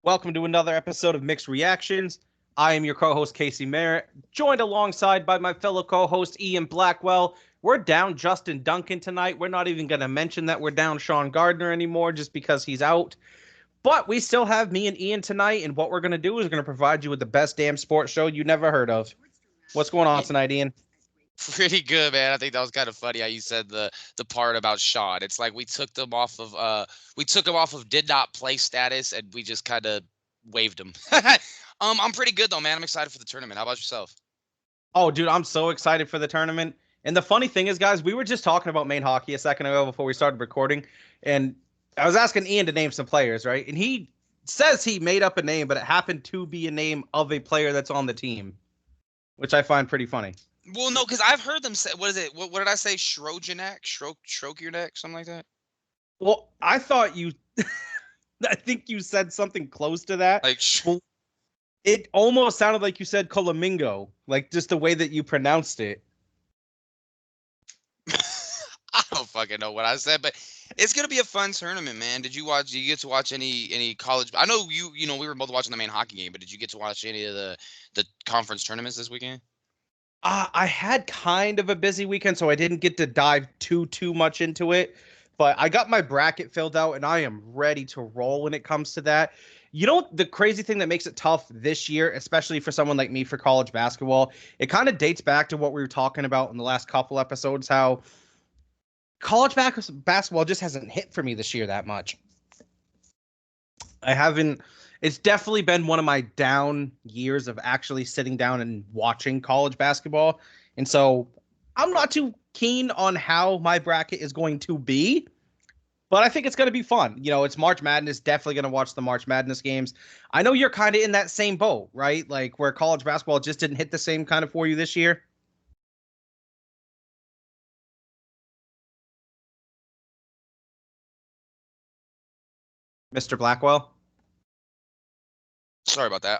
Welcome to another episode of Mixed Reactions. I am your co-host Casey Merritt, joined alongside by my fellow co-host Ian Blackwell. We're down Justin Duncan tonight. We're not even going to mention that we're down Sean Gardner anymore just because he's out. But we still have me and Ian tonight, and what we're going to do is we're going to provide you with the best damn sports show you never heard of. What's going on tonight, Ian? Pretty good, man. I think that was kind of funny how you said the part about Sean. It's like we took him off of did not play status and we just kind of waived him. I'm pretty good though, man. I'm excited for the tournament. How about yourself? Oh, dude, I'm so excited for the tournament. And the funny thing is, guys, we were just talking about Maine hockey a second ago before we started recording, and I was asking Ian to name some players, right? And he says he made up a name, but it happened to be a name of a player that's on the team, which I find pretty funny. Well, no, because I've heard them say, what is it? What did I say? Schrojenek? Stroke something like that? Well, I thought you, I think you said something close to that. Like, Well, it almost sounded like you said Colamingo, like just the way that you pronounced it. I don't fucking know what I said, but it's gonna be a fun tournament, man. Did you get to watch any college? I know we were both watching the main hockey game, but did you get to watch any of the conference tournaments this weekend? I had kind of a busy weekend, so I didn't get to dive too much into it. But I got my bracket filled out, and I am ready to roll when it comes to that. You know, the crazy thing that makes it tough this year, especially for someone like me for college basketball, it kind of dates back to what we were talking about in the last couple episodes, how college basketball just hasn't hit for me this year that much. I haven't. It's definitely been one of my down years of actually sitting down and watching college basketball. And so I'm not too keen on how my bracket is going to be, but I think it's going to be fun. You know, it's March Madness, definitely going to watch the March Madness games. I know you're kind of in that same boat, right? Like where college basketball just didn't hit the same kind of for you this year. Mr. Blackwell. Sorry about that.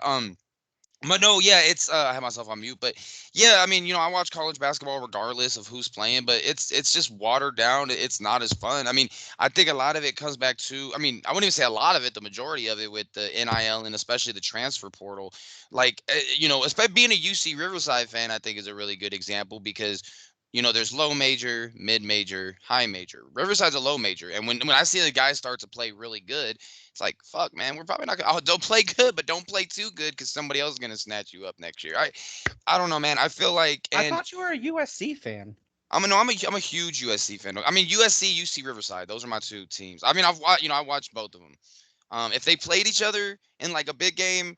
But no, yeah, it's I have myself on mute, but yeah, I mean, I watch college basketball regardless of who's playing, but it's just watered down. It's not as fun. I mean, I think a lot of it comes back to, I mean, I wouldn't even say a lot of it, the majority of it with the NIL and especially the transfer portal. Like, especially being a UC Riverside fan, I think is a really good example because there's low major, mid major, high major. Riverside's a low major, and when I see the guys start to play really good, it's like, fuck, man, we're probably not gonna. Oh, don't play good, but don't play too good because somebody else is gonna snatch you up next year. I don't know, man. I feel like, I and thought you were a USC fan. I'm a huge USC fan. I mean, USC, UC Riverside. Those are my two teams. I mean, I watched both of them. If they played each other in like a big game,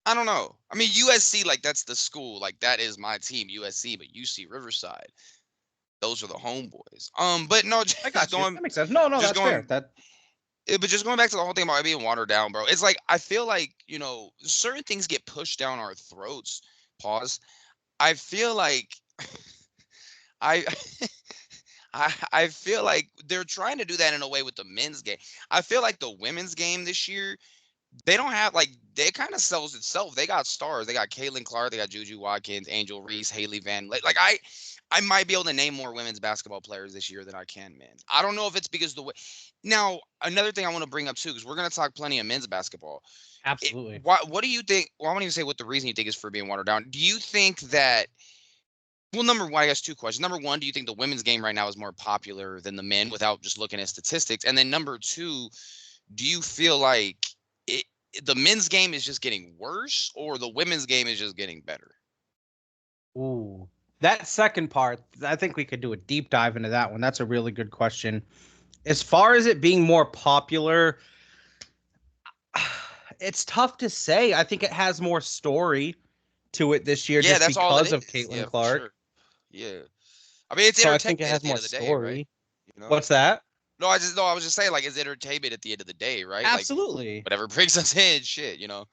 I don't know. I mean, USC, like that's the school, like that is my team, USC, but UC Riverside, those are the homeboys. But no, I just got you. going, That makes sense. No, just that's fair. going, That but just going back to the whole thing about it being watered down, bro. It's like I feel like certain things get pushed down our throats. Pause. I feel like I. I feel like they're trying to do that in a way with the men's game. I feel like the women's game this year, they don't have like they kind of sells itself. They got stars. They got Caitlin Clark. They got Juju Watkins, Angel Reese, Haley Van. Like I might be able to name more women's basketball players this year than I can men. I don't know if it's because the way. Now another thing I want to bring up too, because we're gonna talk plenty of men's basketball. absolutely. What do you think? Well, I won't even say what the reason you think is for being watered down. Do you think that? Well, number one, I guess two questions. Number one, do you think the women's game right now is more popular than the men without just looking at statistics? And then number two, do you feel like it, the men's game is just getting worse or the women's game is just getting better? Ooh, that second part, I think we could do a deep dive into that one. That's a really good question. As far as it being more popular, it's tough to say. I think it has more story to it this year Yeah, just that's all it because of is. Caitlin Yeah, for Clark. sure. Yeah. I mean, it's So I think it entertainment at has the end more of the day, right? story. You know? What's that? No, I was just saying, like, it's entertainment at the end of the day, right? Like, Absolutely. whatever brings us in, shit. No,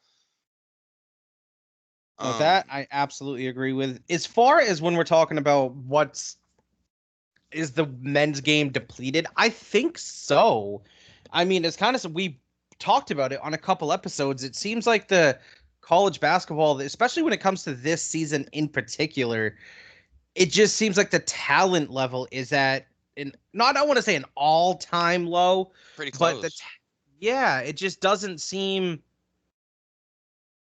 that Um, I absolutely agree with. As far as when we're talking about what's is the men's game depleted, I think so. I mean, it's kind of we talked about it on a couple episodes. It seems like the college basketball, especially when it comes to this season in particular, it just seems like the talent level is at an not I want to say an all-time low, pretty but close. yeah, it just doesn't seem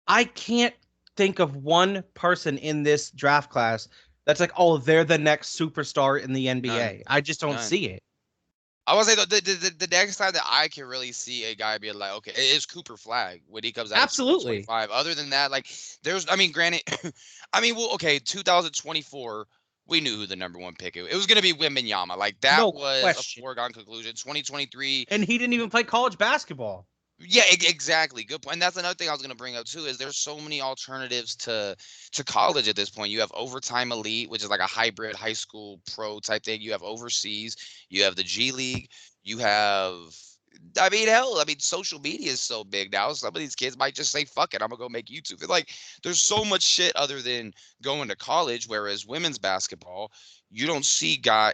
I can't think of one person in this draft class that's like, oh, they're the next superstar in the None, NBA. I just don't none. see it. I would say the next time that I can really see a guy be like, okay, it is Cooper Flag when he comes out in Absolutely. 2025. Other than that, like I mean, granted, I mean, well, okay, 2024, we knew who the number one pick it was going to be Wembanyama. Like that No was a question. foregone conclusion. 2023, And he didn't even play college basketball. yeah, exactly. Good point. And that's another thing I was going to bring up too is there's so many alternatives to college at this point. You have Overtime Elite, which is like a hybrid high school pro type thing. You have overseas. You have the G League. You have, I mean, hell, I mean, social media is so big now. Some of these kids might just say, "Fuck it, I'm gonna go make YouTube." Like, there's so much shit other than going to college. Whereas women's basketball, you don't see guys.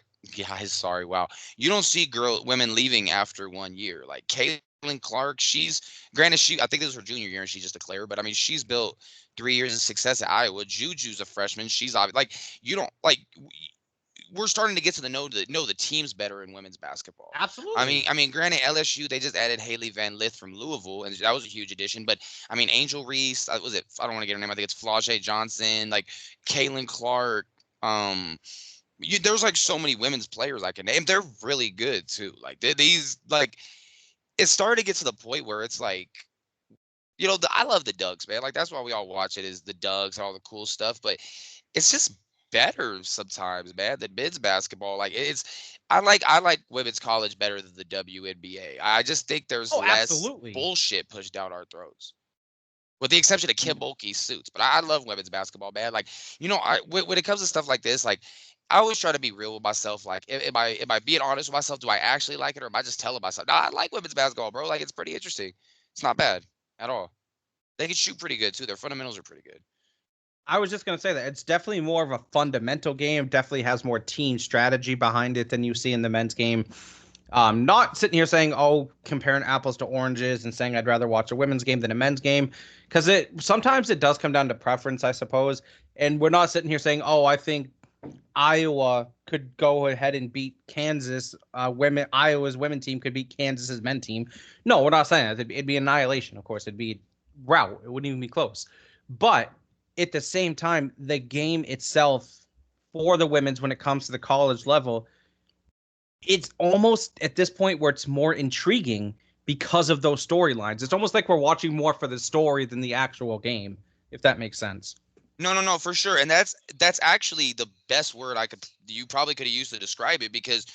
Sorry, wow. You don't see women leaving after 1 year. Like Caitlin Clark, she's granted I think this was her junior year and she just declared, but I mean she's built 3 years of success at Iowa. Juju's a freshman. She's obvious like you don't like we're starting to get to know the teams better in women's basketball. Absolutely. I mean, granted, LSU they just added Haley Van Lith from Louisville, and that was a huge addition. But I mean, Angel Reese, was it? I don't want to get her name. I think it's Flau'jae Johnson, like Caitlin Clark. There's like so many women's players I can name. They're really good too. Like these, like it's starting to get to the point where it's like, I love the Ducks, man. Like that's why we all watch it is the Ducks, all the cool stuff. But it's just better sometimes, man, than men's basketball. Like I like women's college better than the WNBA. I just think there's Oh, less absolutely. bullshit pushed down our throats. With the exception of Kim Mulkey's suits, but I love women's basketball, man. Like, when it comes to stuff like this, like, I always try to be real with myself. Like, am I being honest with myself? Do I actually like it, or am I just telling myself? No, I like women's basketball, bro. Like, it's pretty interesting. It's not bad at all. They can shoot pretty good too. Their fundamentals are pretty good. I was just going to say that it's definitely more of a fundamental game, definitely has more team strategy behind it than you see in the men's game. Not sitting here saying, oh, comparing apples to oranges and saying I'd rather watch a women's game than a men's game, because sometimes it does come down to preference, I suppose. And we're not sitting here saying, oh, I think Iowa could go ahead and beat Kansas. Iowa's women team could beat Kansas's men team. No, we're not saying that. It'd be annihilation, of course. It'd be rout. It wouldn't even be close. But at the same time, the game itself for the women's when it comes to the college level, it's almost at this point where it's more intriguing because of those storylines. It's almost like we're watching more for the story than the actual game, if that makes sense. No, for sure. And that's actually the best word you probably could have used to describe it because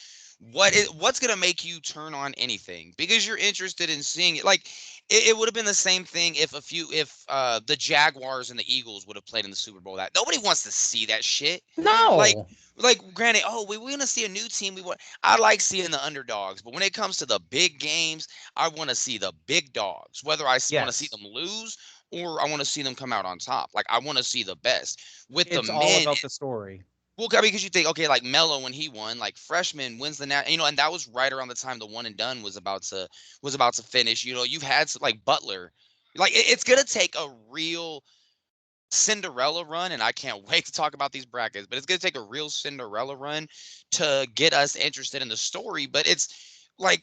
what's gonna make you turn on anything? Because you're interested in seeing it. Like it would have been the same thing if the Jaguars and the Eagles would have played in the Super Bowl. That nobody wants to see that shit. Like No. like granted, oh, we want to see a new team. I like seeing the underdogs, but when it comes to the big games, I want to see the big dogs. Whether I want to see Yes. them lose or I want to see them come out on top. Like I want to see the best. With the It's all men, about the story. well, I mean, because you think, okay, like Melo when he won, like freshman wins the and that was right around the time the one and done was about to finish. You've had like Butler, like it's gonna take a real Cinderella run, and I can't wait to talk about these brackets. But it's gonna take a real Cinderella run to get us interested in the story. But it's like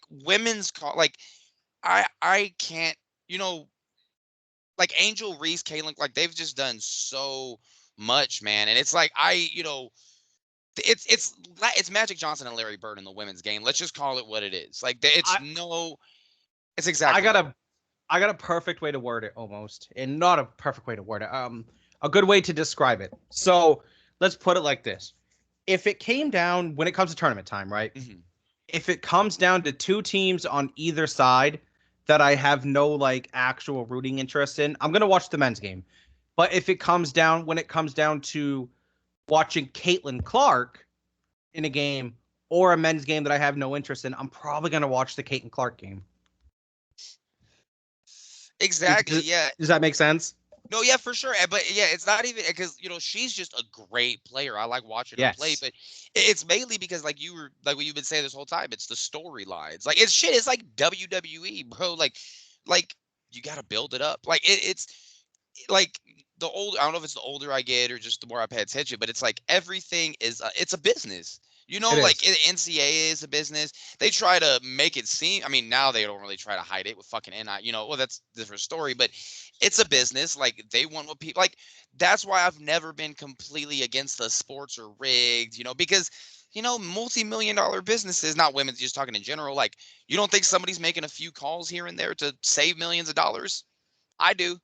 like I can't, like Angel Reese, Kaylin, like they've just done so much, man. And it's like it's Magic Johnson and Larry Bird in the women's game. Let's just call it what it is. Like I it's I exactly got that. a perfect way to word it almost, and not a perfect way to word it. A good way to describe it. So let's put it like this: if it came down when it comes to tournament time, right? Hmm. If it comes down to two teams on either side that I have no like actual rooting interest in, I'm gonna watch the men's game. But if it comes down when it comes down to watching Caitlin Clark in a game or a men's game that I have no interest in, I'm probably gonna watch the Caitlin Clark game. Exactly. Does, Yeah. does that make sense? No, yeah, for sure. But yeah, it's not even because she's just a great player. I like watching her play, Yes. but it's mainly because like what you've been saying this whole time. It's the storylines. Like it's shit. It's like WWE, bro. Like you got to build it up. Like it's like the old. I don't know if it's the older I get or just the more I pay attention, but it's like everything is it's a business. You know, It like is. NCAA is a business. They try to make it seem. I mean, now they don't really try to hide it with fucking NI. You know, well, that's a different story. But it's a business. Like they want what people like. That's why I've never been completely against the sports or rigged. You know, because multi-million-dollar businesses, not women's, just talking in general. Like, you don't think somebody's making a few calls here and there to save millions of dollars? I do.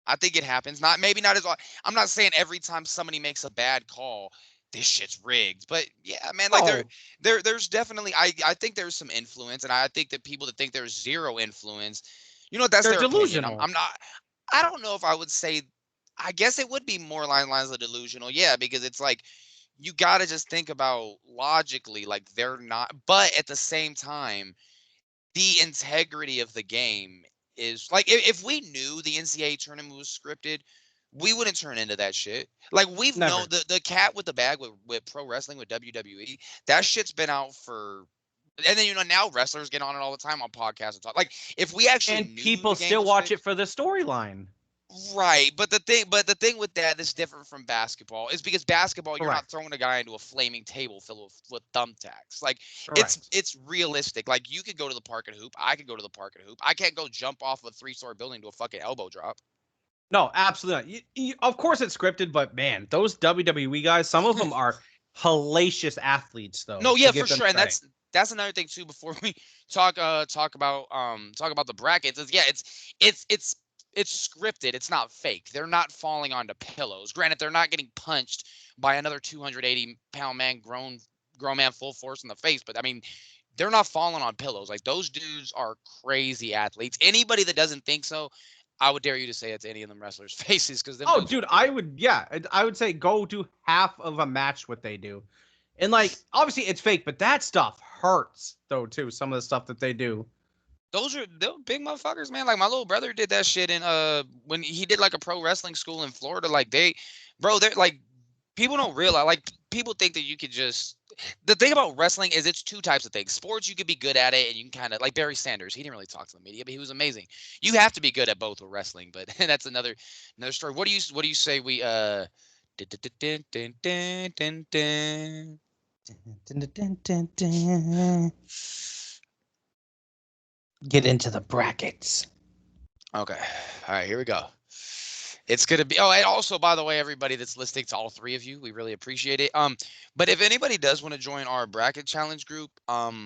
I think it happens. Not maybe not as. I'm not saying every time somebody makes a bad call, this shit's rigged. But yeah, man, like Oh, there's definitely. I think there's some influence, and I think that people that think there's zero influence, that's they're their opinion. I'm delusional. I'm not. I don't know if I would say. I guess it would be more lines of delusional, yeah, because it's like you got to just think about logically, like they're not. But at the same time, the integrity of the game is like if we knew the NCAA tournament was scripted, we wouldn't turn into that shit. Like we've known Never. the cat with the bag with pro wrestling with WWE, that shit's been out for and then now wrestlers get on it all the time on podcasts and talk. Like if we actually And knew people the game still was watch fake. it for the storyline. Right, but the thing with that that's different from basketball is because basketball you're not Correct. throwing a guy into a flaming table filled with thumbtacks. Like it's Correct. it's realistic. Like you could go to the park and hoop. I could go to the park and hoop. I can't go jump off a 3-story building to a fucking elbow drop. No, absolutely. Of course it's scripted, but man, those WWE guys, some of them are hellacious athletes, though, No, to yeah, for give them sure. And credit. that's another thing too. Before we talk about the brackets, is yeah, it's scripted. It's not fake. They're not falling onto pillows. Granted, they're not getting punched by another 280-pound man, grown man, full force in the face. But I mean, they're not falling on pillows. Like those dudes are crazy athletes. Anybody that doesn't think so, I would dare you to say it to any of them wrestlers' faces because them Oh, dudes are dude, crazy. I would say go do half of a match what they do. And like, obviously it's fake, but that stuff hurts though too. Some of the stuff that they do. They're big motherfuckers, man. Like my little brother did that shit in when he did like a pro wrestling school in Florida. Like they're like people don't realize like people think that you could just the thing about wrestling is it's two types of things. Sports you could be good at it and you can kind of like Barry Sanders. He didn't really talk to the media, but he was amazing. You have to be good at both with wrestling, but that's another story. What do you say we dun, dun, dun, dun, dun, dun. Dun, dun, dun, dun, dun. Get into the brackets. Okay. All right, here we go. It's gonna be. Oh, and also, by the way, everybody that's listening, to all three of you, we really appreciate it. But if anybody does want to join our bracket challenge group, I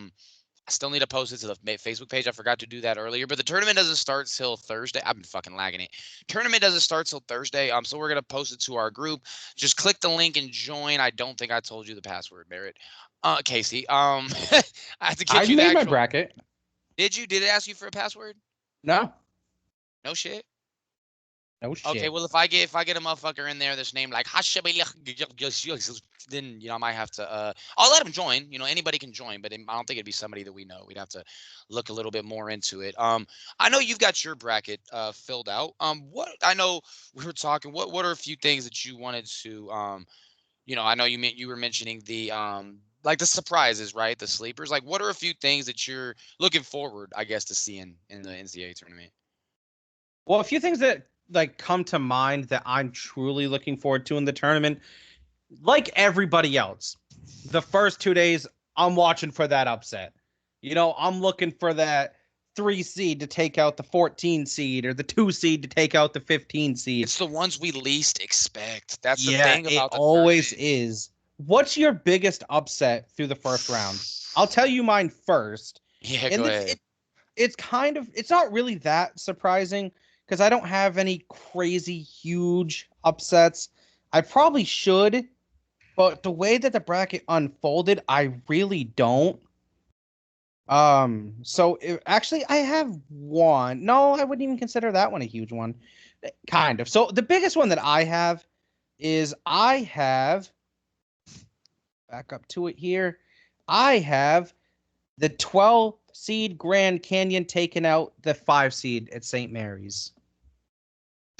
still need to post it to the Facebook page. I forgot to do that earlier, but the tournament doesn't start till Thursday. I've been fucking lagging it. Tournament doesn't start till Thursday. So we're gonna post it to our group. Just click the link and join. I don't think I told you the password, Barrett. Casey. I have to I get you the made my actual. bracket. Did you? Did it ask you for a password? No, No shit. no Okay, shit. well if I get a motherfucker in there that's named like then I might have to I'll let him join. Anybody can join, but I don't think it'd be somebody that we know. We'd have to look a little bit more into it. I know you've got your bracket filled out. What I know we were talking what are a few things that you wanted to I know you were mentioning the like the surprises, right? The sleepers. Like what are a few things that you're looking forward, I guess, to seeing in the NCAA tournament? Well, a few things that like come to mind that I'm truly looking forward to in the tournament, like everybody else, the first 2 days, I'm watching for that upset. I'm looking for that 3 seed to take out the 14 seed or the 2 seed to take out the 15 seed. It's the ones we least expect. That's the Yeah, thing it about the always tournament. is. What's your biggest upset through the first round? I'll tell you mine first. Yeah, And go it's ahead. it, it's not really that surprising because I don't have any crazy huge upsets. I probably should, but the way that the bracket unfolded, I really don't. Actually, I have one. No, I wouldn't even consider that one a huge one. Kind of. So the biggest one that I have is I have back up to it here. I have the 12 seed Grand Canyon taking out the 5 seed at St. Mary's.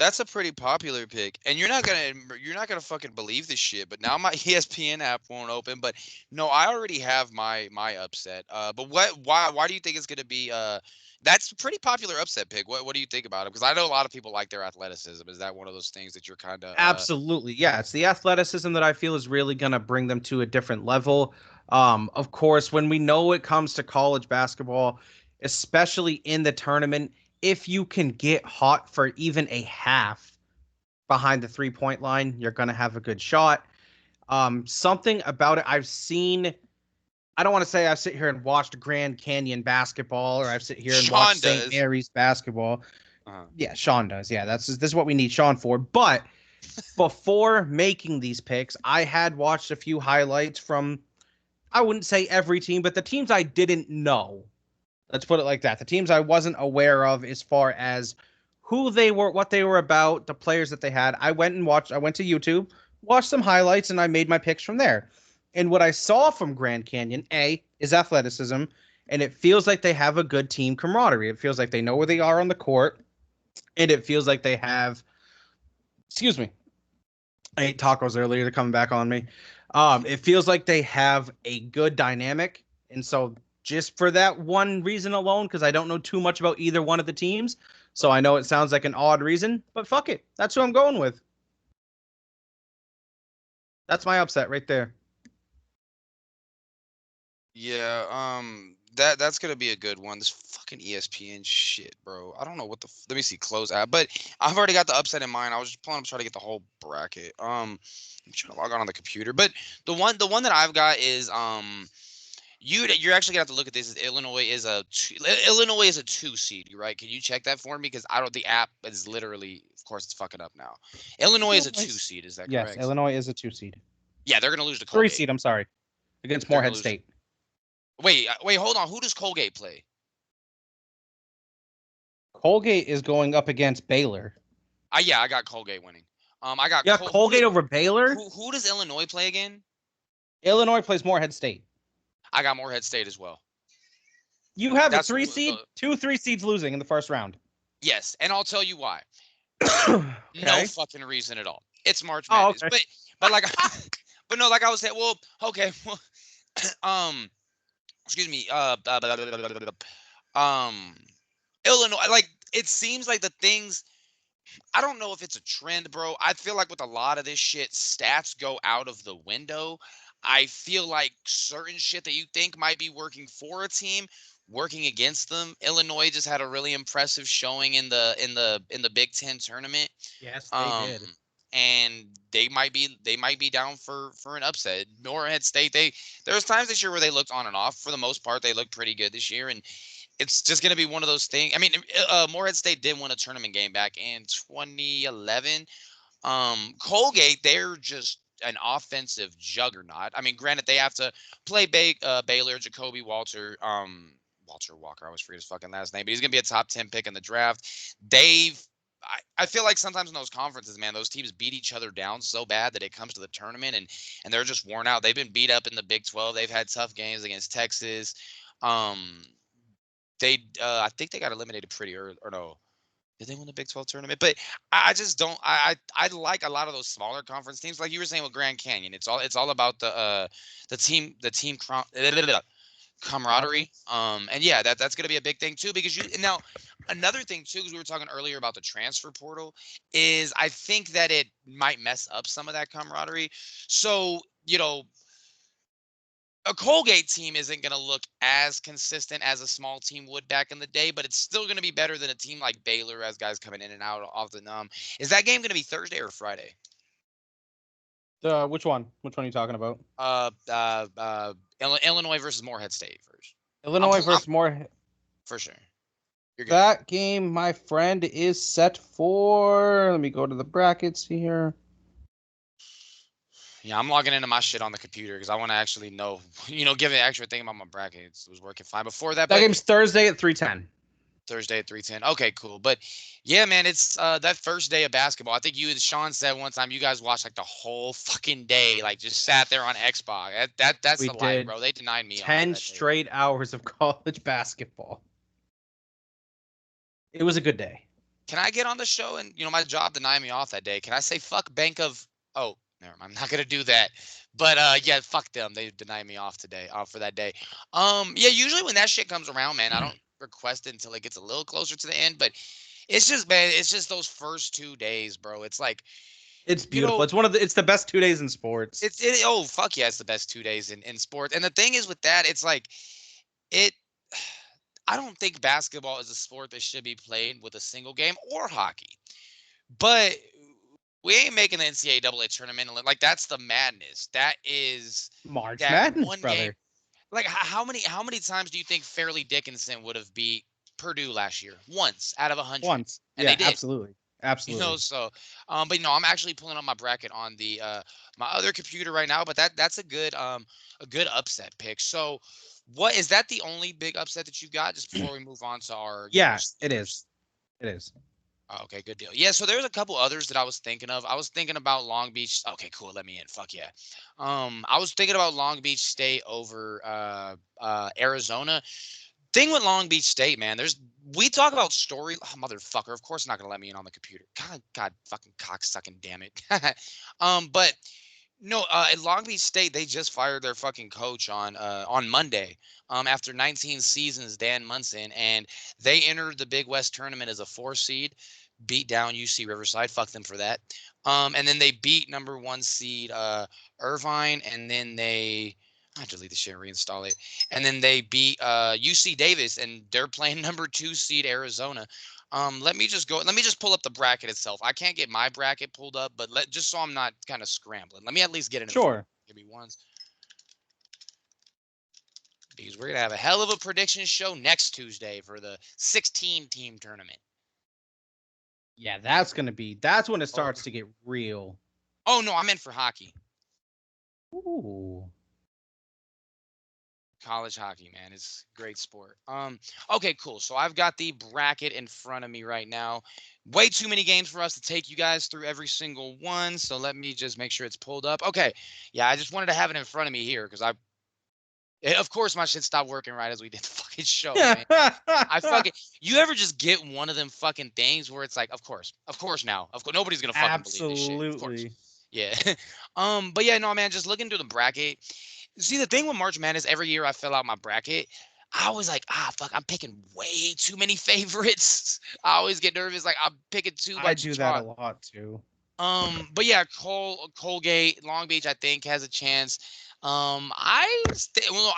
That's a pretty popular pick, and you're not gonna fucking believe this shit. But now my ESPN app won't open. But no, I already have my upset. But why do you think it's gonna be? That's a pretty popular upset pick. What do you think about it? Because I know a lot of people like their athleticism. Is that one of those things that you're kind of Absolutely. Yeah, it's the athleticism that I feel is really going to bring them to a different level. Of course, when we know it comes to college basketball, especially in the tournament, if you can get hot for even a half behind the 3-point line, you're going to have a good shot. Something about it I've seen. I don't want to say I've sit here and watched Grand Canyon basketball or I've sit here and watched Sean St. does? Mary's basketball. Uh, Yeah, Sean does. Yeah, this is what we need Sean for. But before making these picks, I had watched a few highlights from, I wouldn't say every team, but the teams I didn't know. Let's put it like that. The teams I wasn't aware of as far as who they were, what they were about, the players that they had. I went to YouTube, watched some highlights, and I made my picks from there. And what I saw from Grand Canyon, is athleticism, and it feels like they have a good team camaraderie. It feels like they know where they are on the court, and it feels like they have, excuse me, I ate tacos earlier. They're coming back on me. It feels like they have a good dynamic, and so just for that one reason alone, because I don't know too much about either one of the teams, so I know it sounds like an odd reason, but fuck it, that's who I'm going with. That's my upset right there. yeah, that's gonna be a good one. This fucking ESPN shit, bro. I don't know what let me see, close out. But I've already got the upset in mind. I was just pulling up trying to get the whole bracket. I'm trying to log on the computer. But the one that I've got is you're actually gonna have to look at this. Illinois is a 2 seed, right? Can you check that for me? Because I don't. The app is literally, of course, it's fucking up now. Illinois is a 2 seed. Is that Yes, correct? Illinois is a 2 seed. Yeah, they're gonna lose to Three Colgate. seed, I'm sorry, against They're gonna Morehead lose. State. Wait, hold on. Who does Colgate play? Colgate is going up against Baylor. Yeah, I got Colgate winning. I got Yeah, Colgate over Baylor. who does Illinois play again? Illinois plays Morehead State. I got Morehead State as well. You have a That's 3 seed, 2 3 seeds losing in the first round. yes, and I'll tell you why. Okay. No fucking reason at all. It's March Oh, Madness, okay. but like, but no, like I was saying. Well, okay, well, excuse me. Um, Illinois. Like it seems like the things. I don't know if it's a trend, bro. I feel like with a lot of this shit, stats go out of the window. I feel like certain shit that you think might be working for a team, working against them. Illinois just had a really impressive showing in the Big Ten tournament. Yes, they Um, did. and they might be down for an upset. Morehead State, there's times this year where they looked on and off. For the most part, they looked pretty good this year, and it's just going to be one of those things. I mean, Morehead State did win a tournament game back in 2011. Colgate, they're just an offensive juggernaut. I mean, granted, they have to play Baylor, Jacoby Walter Walker. I always forget his fucking last name, but he's gonna be a top 10 pick in the draft. I feel like sometimes in those conferences, man, those teams beat each other down so bad that it comes to the tournament and they're just worn out. They've been beat up in the Big 12. They've had tough games against Texas. Um, I think they got eliminated pretty early, or no? Did they win the Big 12 tournament? But I just don't. I like a lot of those smaller conference teams, like you were saying with Grand Canyon. It's all about the team camaraderie. And yeah, that's gonna be a big thing too, because you now another thing too, because we were talking earlier about the transfer portal, is I think that it might mess up some of that camaraderie. So a Colgate team isn't going to look as consistent as a small team would back in the day, but it's still going to be better than a team like Baylor as guys coming in and out often. Is that game going to be Thursday or Friday? Which one? Which one are you talking about? Illinois versus Morehead State first. Illinois versus Morehead. For sure. You're good. That game, my friend, is set for. Let me go to the brackets here. Yeah, I'm logging into my shit on the computer because I want to actually know, give an extra thing about my brackets. It was working fine before that. That game's Thursday at 3:10. Thursday at 3:10. Okay, cool. But yeah, man, it's that first day of basketball. I think you and Sean said one time you guys watched like the whole fucking day, like just sat there on Xbox. That's We the lie, did bro. They denied me 10 straight hours of college basketball. It was a good day. Can I get on the show and my job denied me off that day? Can I say fuck Bank of? Oh, never mind. I'm not gonna do that. But yeah, fuck them. They denied me off today, for that day. Yeah. Usually when that shit comes around, man, I don't request it until it gets a little closer to the end. But it's just, man, it's just those first 2 days, bro. It's like, It's you beautiful. know, It's the best 2 days in sports. oh fuck yeah, it's the best 2 days in sports. And the thing is with that, it's like it. I don't think basketball is a sport that should be played with a single game or hockey. But we ain't making the NCAA tournament. Like that's the madness. That is March that Madness, one game. brother. Like how many times do you think Fairleigh Dickinson would have beat Purdue last year? Once out of 100, Once. and they Yeah, did. absolutely. Absolutely. So, but I'm actually pulling up my bracket on the my other computer right now. But that's a good upset pick. So, what is that the only big upset that you got? Just before we move on to our our Yeah, it is. sleepers. It is. Oh, okay, good deal. Yeah, so there's a couple others that I was thinking of. I was thinking about Long Beach. Okay, cool. Let me in. Fuck yeah. I was thinking about Long Beach State over Arizona. Thing with Long Beach State, man, we talk about story, motherfucker. Of course, not gonna let me in on the computer. God, fucking cocksucking, damn it. But no, at Long Beach State, they just fired their fucking coach on Monday. After 19 seasons, Dan Munson, and they entered the Big West tournament as a 4 seed, beat down UC Riverside. Fuck them for that. And then they beat number 1 seed Irvine, and then I have to delete the shit and reinstall it. And then they beat UC Davis, and they're playing number 2 seed Arizona. Let me just pull up the bracket itself. I can't get my bracket pulled up, but just so I'm not kind of scrambling. Let me at least get it in front. Sure. Give me one. Because we're gonna have a hell of a prediction show next Tuesday for the 16 team tournament. Yeah, that's when it Oh, starts to get real. oh no, I'm in for hockey. Ooh. College hockey, man, it's great sport. Okay, cool. So I've got the bracket in front of me right now. Way too many games for us to take you guys through every single one. So let me just make sure it's pulled up. Okay, yeah, I just wanted to have it in front of me here because of course, my shit stopped working right as we did the fucking show, man. I fucking, you ever just get one of them fucking things where it's like, of course now, of course, nobody's gonna fucking believe this shit, of course, Absolutely. yeah. But yeah, no, man, just looking through the bracket. See, the thing with March Madness, every year I fill out my bracket, I was like, fuck, I'm picking way too many favorites. I always get nervous, like I'm picking too I much do that a chalk. lot too. But yeah, Colgate, Long Beach, I think has a chance. I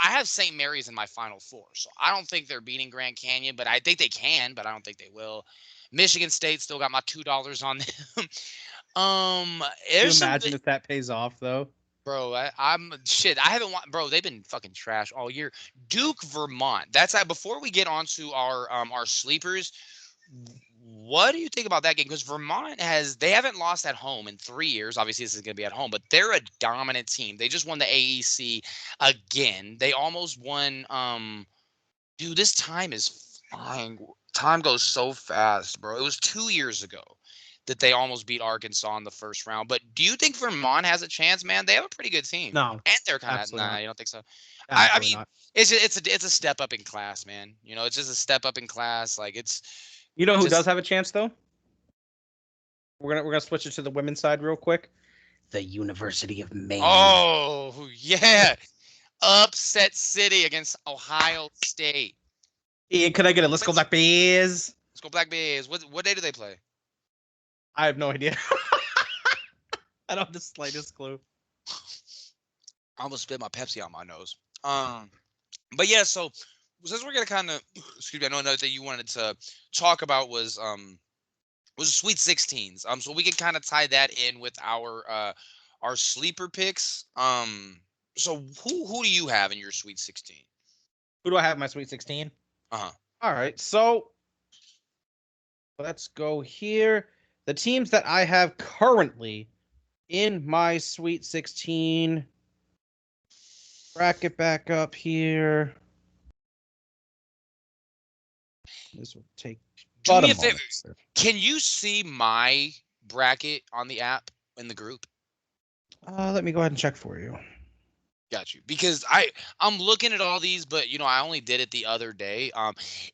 have St. Mary's in my Final Four, so I don't think they're beating Grand Canyon, but I think they can, but I don't think they will. Michigan State still got my $2 on them. You There's some, imagine if that pays off though? bro. I'm shit. I haven't bro. They've been fucking trash all year. Duke, Vermont. That's before we get on to our sleepers. What do you think about that game? Because they haven't lost at home in 3 years. Obviously, this is going to be at home, but they're a dominant team. They just won the AEC again. They almost won. Dude, this time is flying. Time goes so fast, bro. It was 2 years ago that they almost beat Arkansas in the first round. But do you think Vermont has a chance, man? They have a pretty good team, No, and they're kind of absolutely nah. not. You don't think so? I Absolutely mean, not. it's a step up in class, man. It's just a step up in class. Like it's You know who just does have a chance though? We're gonna switch it to the women's side real quick. The University of Maine. oh yeah, upset city against Ohio State. Ian, can I get it? Let's go Black Bears. Let's go Black Bears. What day do they play? I have no idea. I don't have the slightest clue. I almost spit my Pepsi out my nose. But yeah, so since we're gonna kind of excuse me, I know another thing you wanted to talk about was Sweet 16s. So we can kind of tie that in with our sleeper picks. So who do you have in your Sweet 16? Who do I have in my Sweet 16? Uh-huh. All right, so let's go here. The teams that I have currently in my Sweet 16 bracket back up here. This will take. Do me a favor. Can you see my bracket on the app in the group? Let me go ahead and check for you. Got you. Because I'm looking at all these, but I only did it the other day.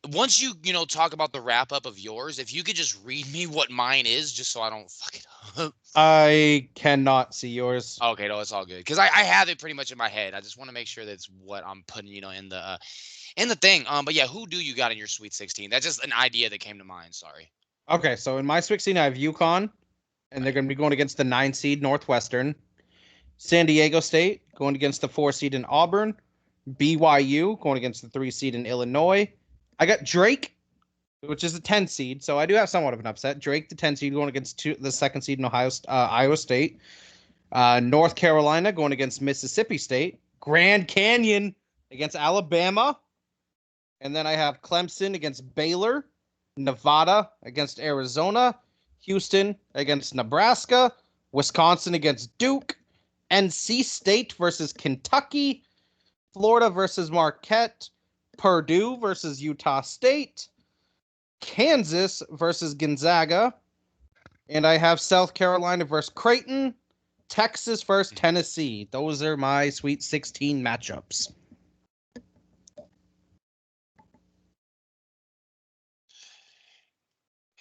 Once you talk about the wrap up of yours, if you could just read me what mine is, just so I don't fuck it up. I cannot see yours. Okay, no, it's all good because I have it pretty much in my head. I just want to make sure that's what I'm putting, in the thing. But yeah, who do you got in your Sweet 16? That's just an idea that came to mind. Sorry. Okay, so in my 16, I have UConn, and they're Right. going to be going against the 9 seed Northwestern. San Diego State going against the 4 seed in Auburn. BYU going against the 3 seed in Illinois. I got Drake, which is the 10 seed, so I do have somewhat of an upset. Drake, the 10 seed, going against the 2nd seed in Iowa State. North Carolina going against Mississippi State. Grand Canyon against Alabama. And then I have Clemson against Baylor. Nevada against Arizona. Houston against Nebraska. Wisconsin against Duke. NC State versus Kentucky. Florida versus Marquette. Purdue versus Utah State. Kansas versus Gonzaga. And I have South Carolina versus Creighton. Texas versus Tennessee. Those are my Sweet 16 matchups.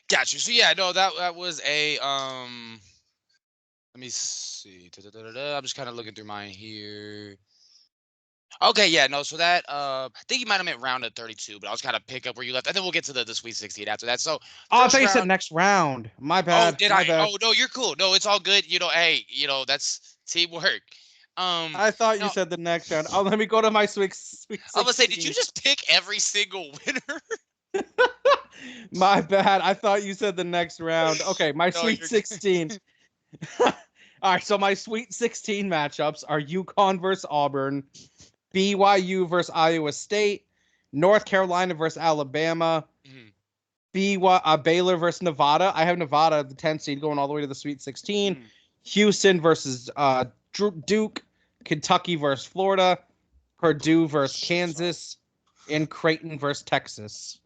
Got you. So yeah, no, that was a Let me see. Da-da-da-da-da. I'm just kind of looking through mine here. Okay, yeah, no, so that I think you might have meant round at 32, but I was kind of pick up where you left, and then we'll get to the Sweet 16 after that. So Oh, I first thought you said round. next round. My Oh, bad. did My I? bad. Oh no, you're cool. No, it's all good. Hey, that's teamwork. I thought you No, said the next round. Oh, let me go to my Sweet I'm gonna say, did you 16. just pick every single winner? My bad. I thought you said the next round. Okay, my No, Sweet you're good. 16. All right, so my Sweet 16 matchups are UConn versus Auburn, BYU versus Iowa State, North Carolina versus Alabama, Mhm, Baylor versus Nevada. I have Nevada, the 10 seed, going all the way to the Sweet 16. mhm. Houston versus Duke, Kentucky versus Florida, Purdue versus Sorry, Kansas, and Creighton versus Texas.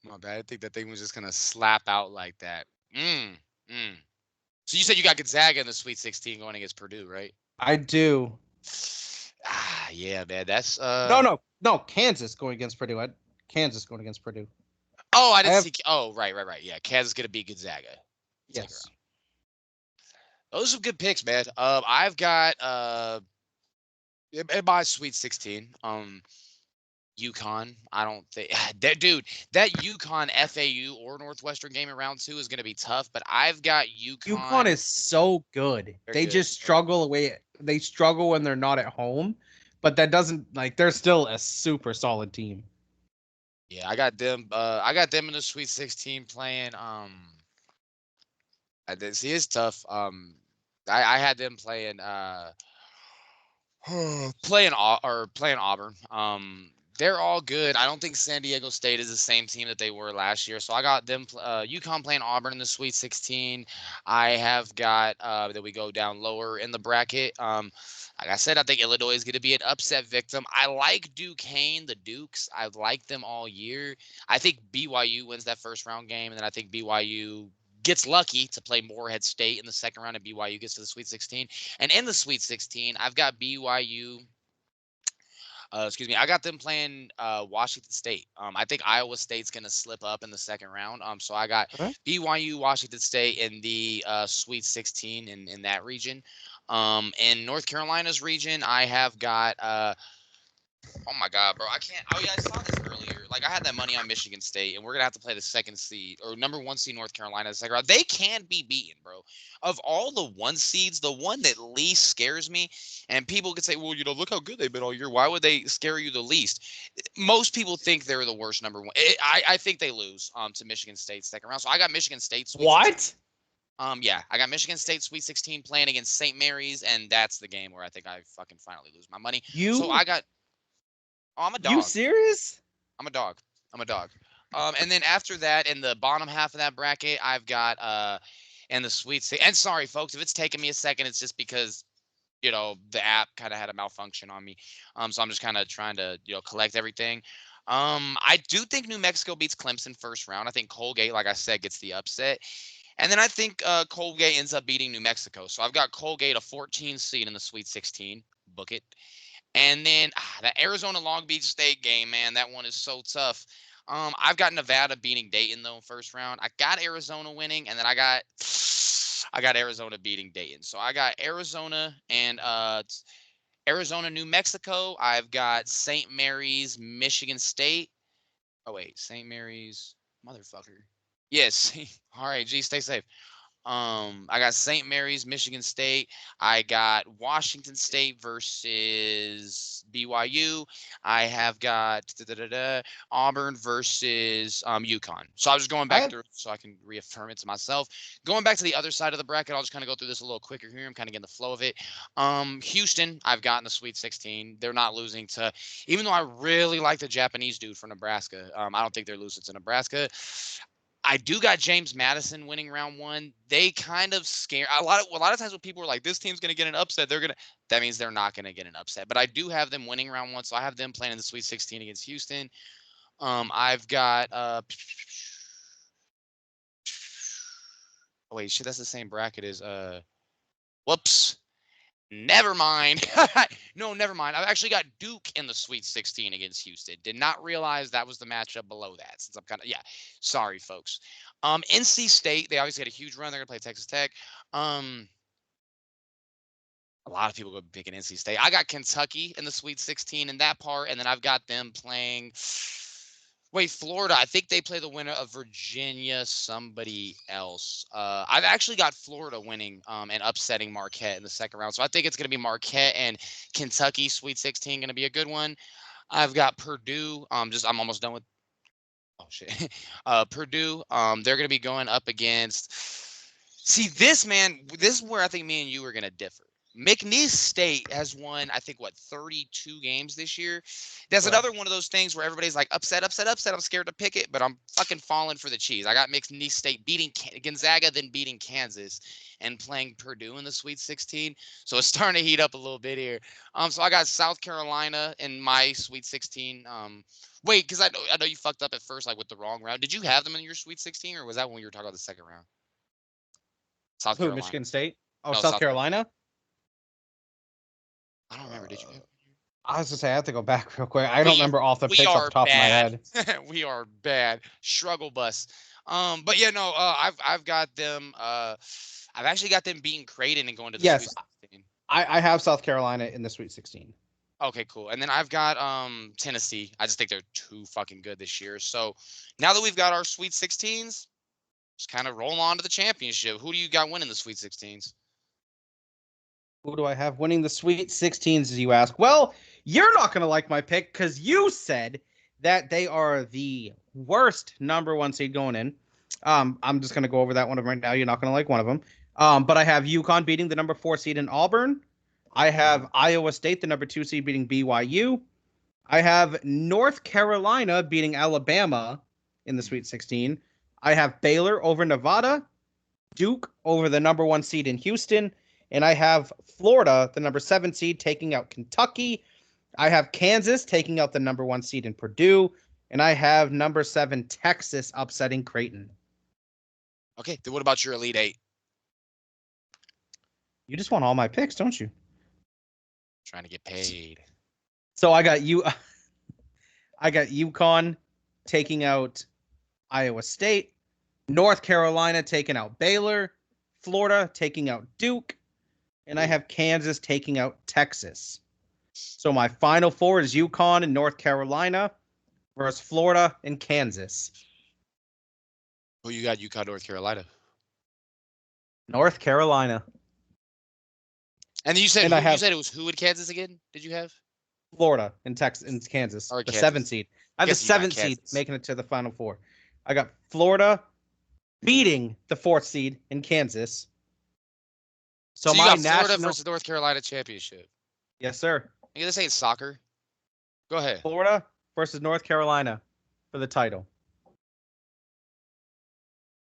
my bad. I think that thing was just gonna slap out like that. Mm, mm. So you said you got Gonzaga in the Sweet 16 going against Purdue, right? I do. Yeah, man. That's No. Kansas going against Purdue. Kansas going against Purdue. Oh, I I didn't have see. Oh, right. Yeah, Kansas gonna beat Gonzaga. Second yes. round. Those are some good picks, man. I've got in my Sweet 16. UConn. I don't think that dude, that UConn FAU or Northwestern game in round two is going to be tough, but I've got UConn UConn. is so good. They're They good. just They're good. struggle away. They struggle when they're not at home, but that doesn't like they're still a super solid team. Yeah, I got them. I got them in the Sweet 16 playing. I did see it's tough. I had them playing. Playing Auburn. They're all good. I don't think San Diego State is the same team that they were last year. So I got them. UConn playing Auburn in the Sweet 16. I have got that we go down lower in the bracket. Like I said, I think Illinois is going to be an upset victim. I like Duquesne, the Dukes. I've liked them all year. I think BYU wins that first round game, and then I think BYU gets lucky to play Morehead State in the second round, and BYU gets to the Sweet 16. And in the Sweet 16, I've got BYU. Excuse me. I got them playing Washington State. I think Iowa State's going to slip up in the second round. So I got Okay. BYU, Washington State in the Sweet 16 in that region. In North Carolina's region, I have got oh my God, bro! I can't. Oh yeah, I saw this earlier. Like I had that money on Michigan State, and we're gonna have to play the second seed or number one seed North Carolina the second round. They can be beaten, bro. Of all the one seeds, the one that least scares me, and people could say, well, look how good they've been all year. Why would they scare you the least? Most people think they're the worst number one. I think they lose to Michigan State second round. So I got Michigan State Sweet 16. What? Yeah, I got Michigan State Sweet 16 playing against St. Mary's, and that's the game where I think I fucking finally lose my money. So You I got. Oh, I'm a you dog. serious? I'm a dog. I'm a dog. And then after that, in the bottom half of that bracket, I've got in the and sorry folks, if it's taking me a second, it's just because the app kind of had a malfunction on me. So I'm just kind of trying to collect everything. I do think New Mexico beats Clemson first round. I think Colgate, like I said, gets the upset. And then I think Colgate ends up beating New Mexico. So I've got Colgate a 14 seed in the Sweet 16. Book it. And then the Arizona Long Beach State game, man, that one is so tough. I've got Nevada beating Dayton though first round. I got Arizona winning, and then I got Arizona beating Dayton. So I got Arizona and Arizona, New Mexico. I've got St. Mary's, Michigan State. Oh wait, St. Mary's, motherfucker. Yes. All right, G, stay safe. I got St. Mary's, Michigan State. I got Washington State versus BYU. I have got Auburn versus UConn. So I was just going back through so I can reaffirm it to myself. Going back to the other side of the bracket, I'll just kind of go through this a little quicker here. I'm kind of getting the flow of it. Houston, I've gotten the Sweet 16. They're not losing to, even though I really like the Japanese dude from Nebraska. I don't think they're losing to Nebraska. I do got James Madison winning round one. They kind of scare a lot of times when people are like, this team's gonna get an upset, that means they're not gonna get an upset. But I do have them winning round one, so I have them playing in the Sweet 16 against Houston. I've got oh wait, shit, that's the same bracket as whoops. Never mind. No, never mind. I've actually got Duke in the Sweet 16 against Houston. Did not realize that was the matchup below that. Since I'm kind of sorry, folks. NC State, they obviously had a huge run. They're gonna play Texas Tech. A lot of people go picking NC State. I got Kentucky in the Sweet 16 in that part, and then I've got them playing. Wait, Florida. I think they play the winner of Virginia, somebody else. I've actually got Florida winning and upsetting Marquette in the second round. So I think it's going to be Marquette and Kentucky Sweet 16 going to be a good one. I've got Purdue. I'm almost done with. Oh shit. Purdue. They're going to be going up against. See this, man. This is where I think me and you are going to differ. McNeese State has won, I think, 32 games this year. That's another one of those things where everybody's like, upset. I'm scared to pick it, but I'm fucking falling for the cheese. I got McNeese State beating Gonzaga, then beating Kansas, and playing Purdue in the Sweet 16. So it's starting to heat up a little bit here. So I got South Carolina in my Sweet 16. Wait, because I know you fucked up at first, like with the wrong round. Did you have them in your Sweet 16, or was that when you were talking about the second round? South Carolina. Michigan State? Oh, no, South Carolina? I don't remember. Did you? I was gonna say I have to go back real quick. I don't remember off the picks off the top of my head. We are bad. Struggle bus. But yeah, no. I've got them. I've actually got them beating Creighton and going to the Sweet 16. I have South Carolina in the Sweet 16. Okay, cool. And then I've got Tennessee. I just think they're too fucking good this year. So now that we've got our Sweet 16s, just kind of roll on to the championship. Who do you got winning the Sweet 16s? Who do I have winning the Sweet 16s, as you ask? Well, you're not going to like my pick because you said that they are the worst number one seed going in. I'm just going to go over that one right now. You're not going to like one of them. But I have UConn beating the number 4 seed in Auburn. I have Iowa State, the number 2 seed, beating BYU. I have North Carolina beating Alabama in the Sweet 16. I have Baylor over Nevada, Duke over the number 1 seed in Houston, and I have Florida, the number 7 seed, taking out Kentucky. I have Kansas taking out the number 1 seed in Purdue, and I have number 7 Texas upsetting Creighton. Okay, then what about your Elite 8? You just want all my picks, don't you? Trying to get paid. So I got UConn taking out Iowa State, North Carolina taking out Baylor, Florida taking out Duke, and I have Kansas taking out Texas. So my final 4 is UConn and North Carolina versus Florida and Kansas. Who you got? UConn, North Carolina. North Carolina. And you said you said it was who in Kansas again? Did you have? Florida and Texas and Kansas. The 7th seed. I have the 7th seed making it to the final 4. I got Florida beating the 4th seed in Kansas. So my you got Florida versus North Carolina championship. Yes, sir. This ain't soccer. Go ahead. Florida versus North Carolina for the title.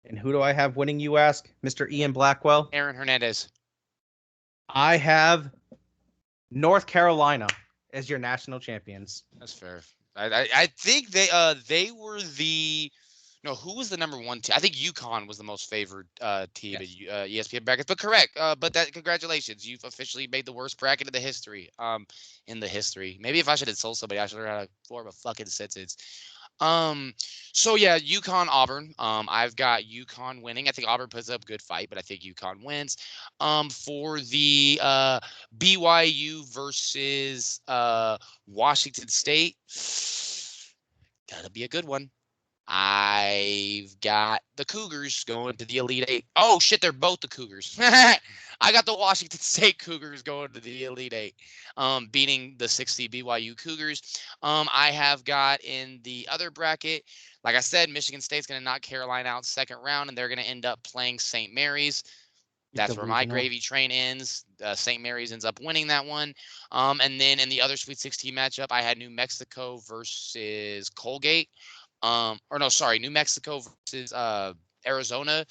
And who do I have winning, you ask? Mr. Ian Blackwell? Aaron Hernandez. I have North Carolina as your national champions. That's fair. I think they were the No, who was the number one team? I think UConn was the most favored team Yes. at ESPN brackets, but correct. But that congratulations, you've officially made the worst bracket in the history. In the history. Maybe if I should insult somebody, I should learn how to form a fucking sentence. Um, so yeah, UConn Auburn. I've got UConn winning. I think Auburn puts up a good fight, but I think UConn wins. For the BYU versus Washington State, gotta be a good one. I've got the Cougars going to the Elite Eight. Oh shit, they're both the Cougars. I got the Washington State Cougars going to the Elite Eight, beating the 60 BYU Cougars. I have got in the other bracket, like I said, Michigan State's going to knock Carolina out second round, and they're going to end up playing St. Mary's. That's where my Delusional. gravy train ends. St. Mary's ends up winning that one. And then in the other Sweet 16 matchup, I had New Mexico versus Colgate. Or no, sorry, New Mexico versus Arizona.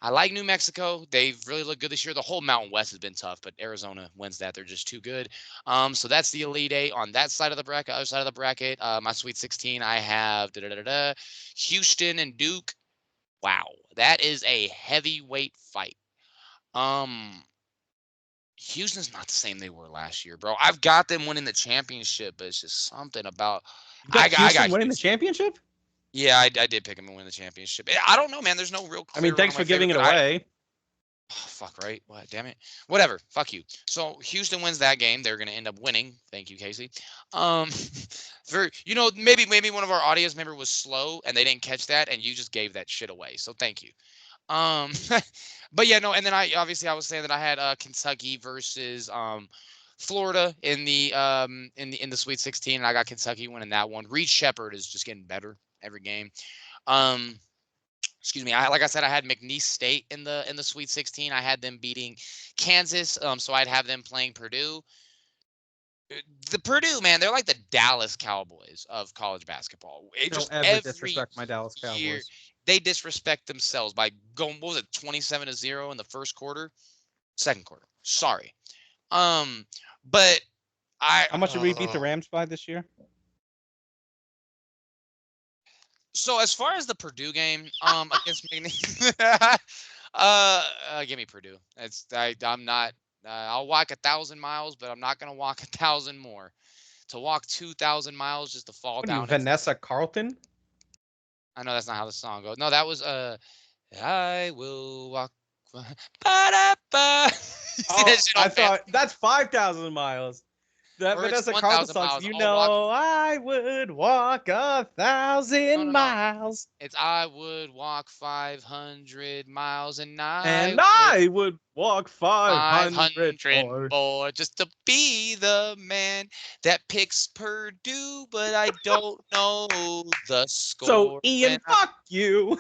I like New Mexico. They've really looked good this year. The whole Mountain West has been tough, but Arizona wins that. They're just too good. So that's the Elite Eight on that side of the bracket. Other side of the bracket, my Sweet 16, I have Houston and Duke. Wow, that is a heavyweight fight. Houston's not the same they were last year, bro. I've got them winning the championship, but it's just something about You got Houston I got winning the Houston. championship? Yeah, I did pick them to win the championship. I don't know, man. There's no real. I mean, thanks for giving it favorite, away. oh, fuck, right? What? Damn it. Whatever. Fuck you. So Houston wins that game. They're gonna end up winning. Thank you, Casey. Maybe one of our audience member was slow and they didn't catch that, and you just gave that shit away. So thank you. But yeah, no. And then I was saying that I had Kentucky versus Florida in the Sweet 16, and I got Kentucky winning that one. Reed Shepherd is just getting better every game. Excuse me. Like I said, I had McNeese State in the Sweet 16. I had them beating Kansas. So I'd have them playing Purdue. The Purdue, man, they're like the Dallas Cowboys of college basketball. Don't ever disrespect my Dallas Cowboys. They disrespect themselves by going, what was it, 27-0 in the first quarter? Second quarter. Sorry. But How much did we beat the Rams by this year? So as far as the Purdue game, against McNeese, give me Purdue. I'm not. I'll walk 1,000 miles, but I'm not gonna walk 1,000 more. To walk 2,000 miles just to fall down. Vanessa Carlton. I know that's not how the song goes. No, that was I will walk. Ba-da-ba. Oh, I thought that's 5,000 miles. That Vanessa Carlton song. I would walk 1,000 miles. It's I would walk 500 miles and I would walk 500 more just to be the man that picks Purdue, but I don't know the score. So Ian, fuck you.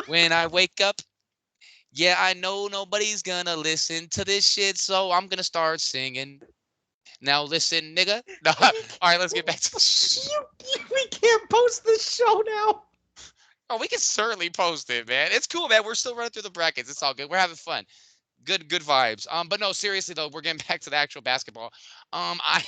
When I wake up, yeah, I know nobody's gonna listen to this shit, so I'm gonna start singing. Now listen, nigga. No. All right, let's get back to we can't post this show now. Oh, we can certainly post it, man. It's cool, man. We're still running through the brackets. It's all good. We're having fun. Good vibes. But no, seriously though, we're getting back to the actual basketball. I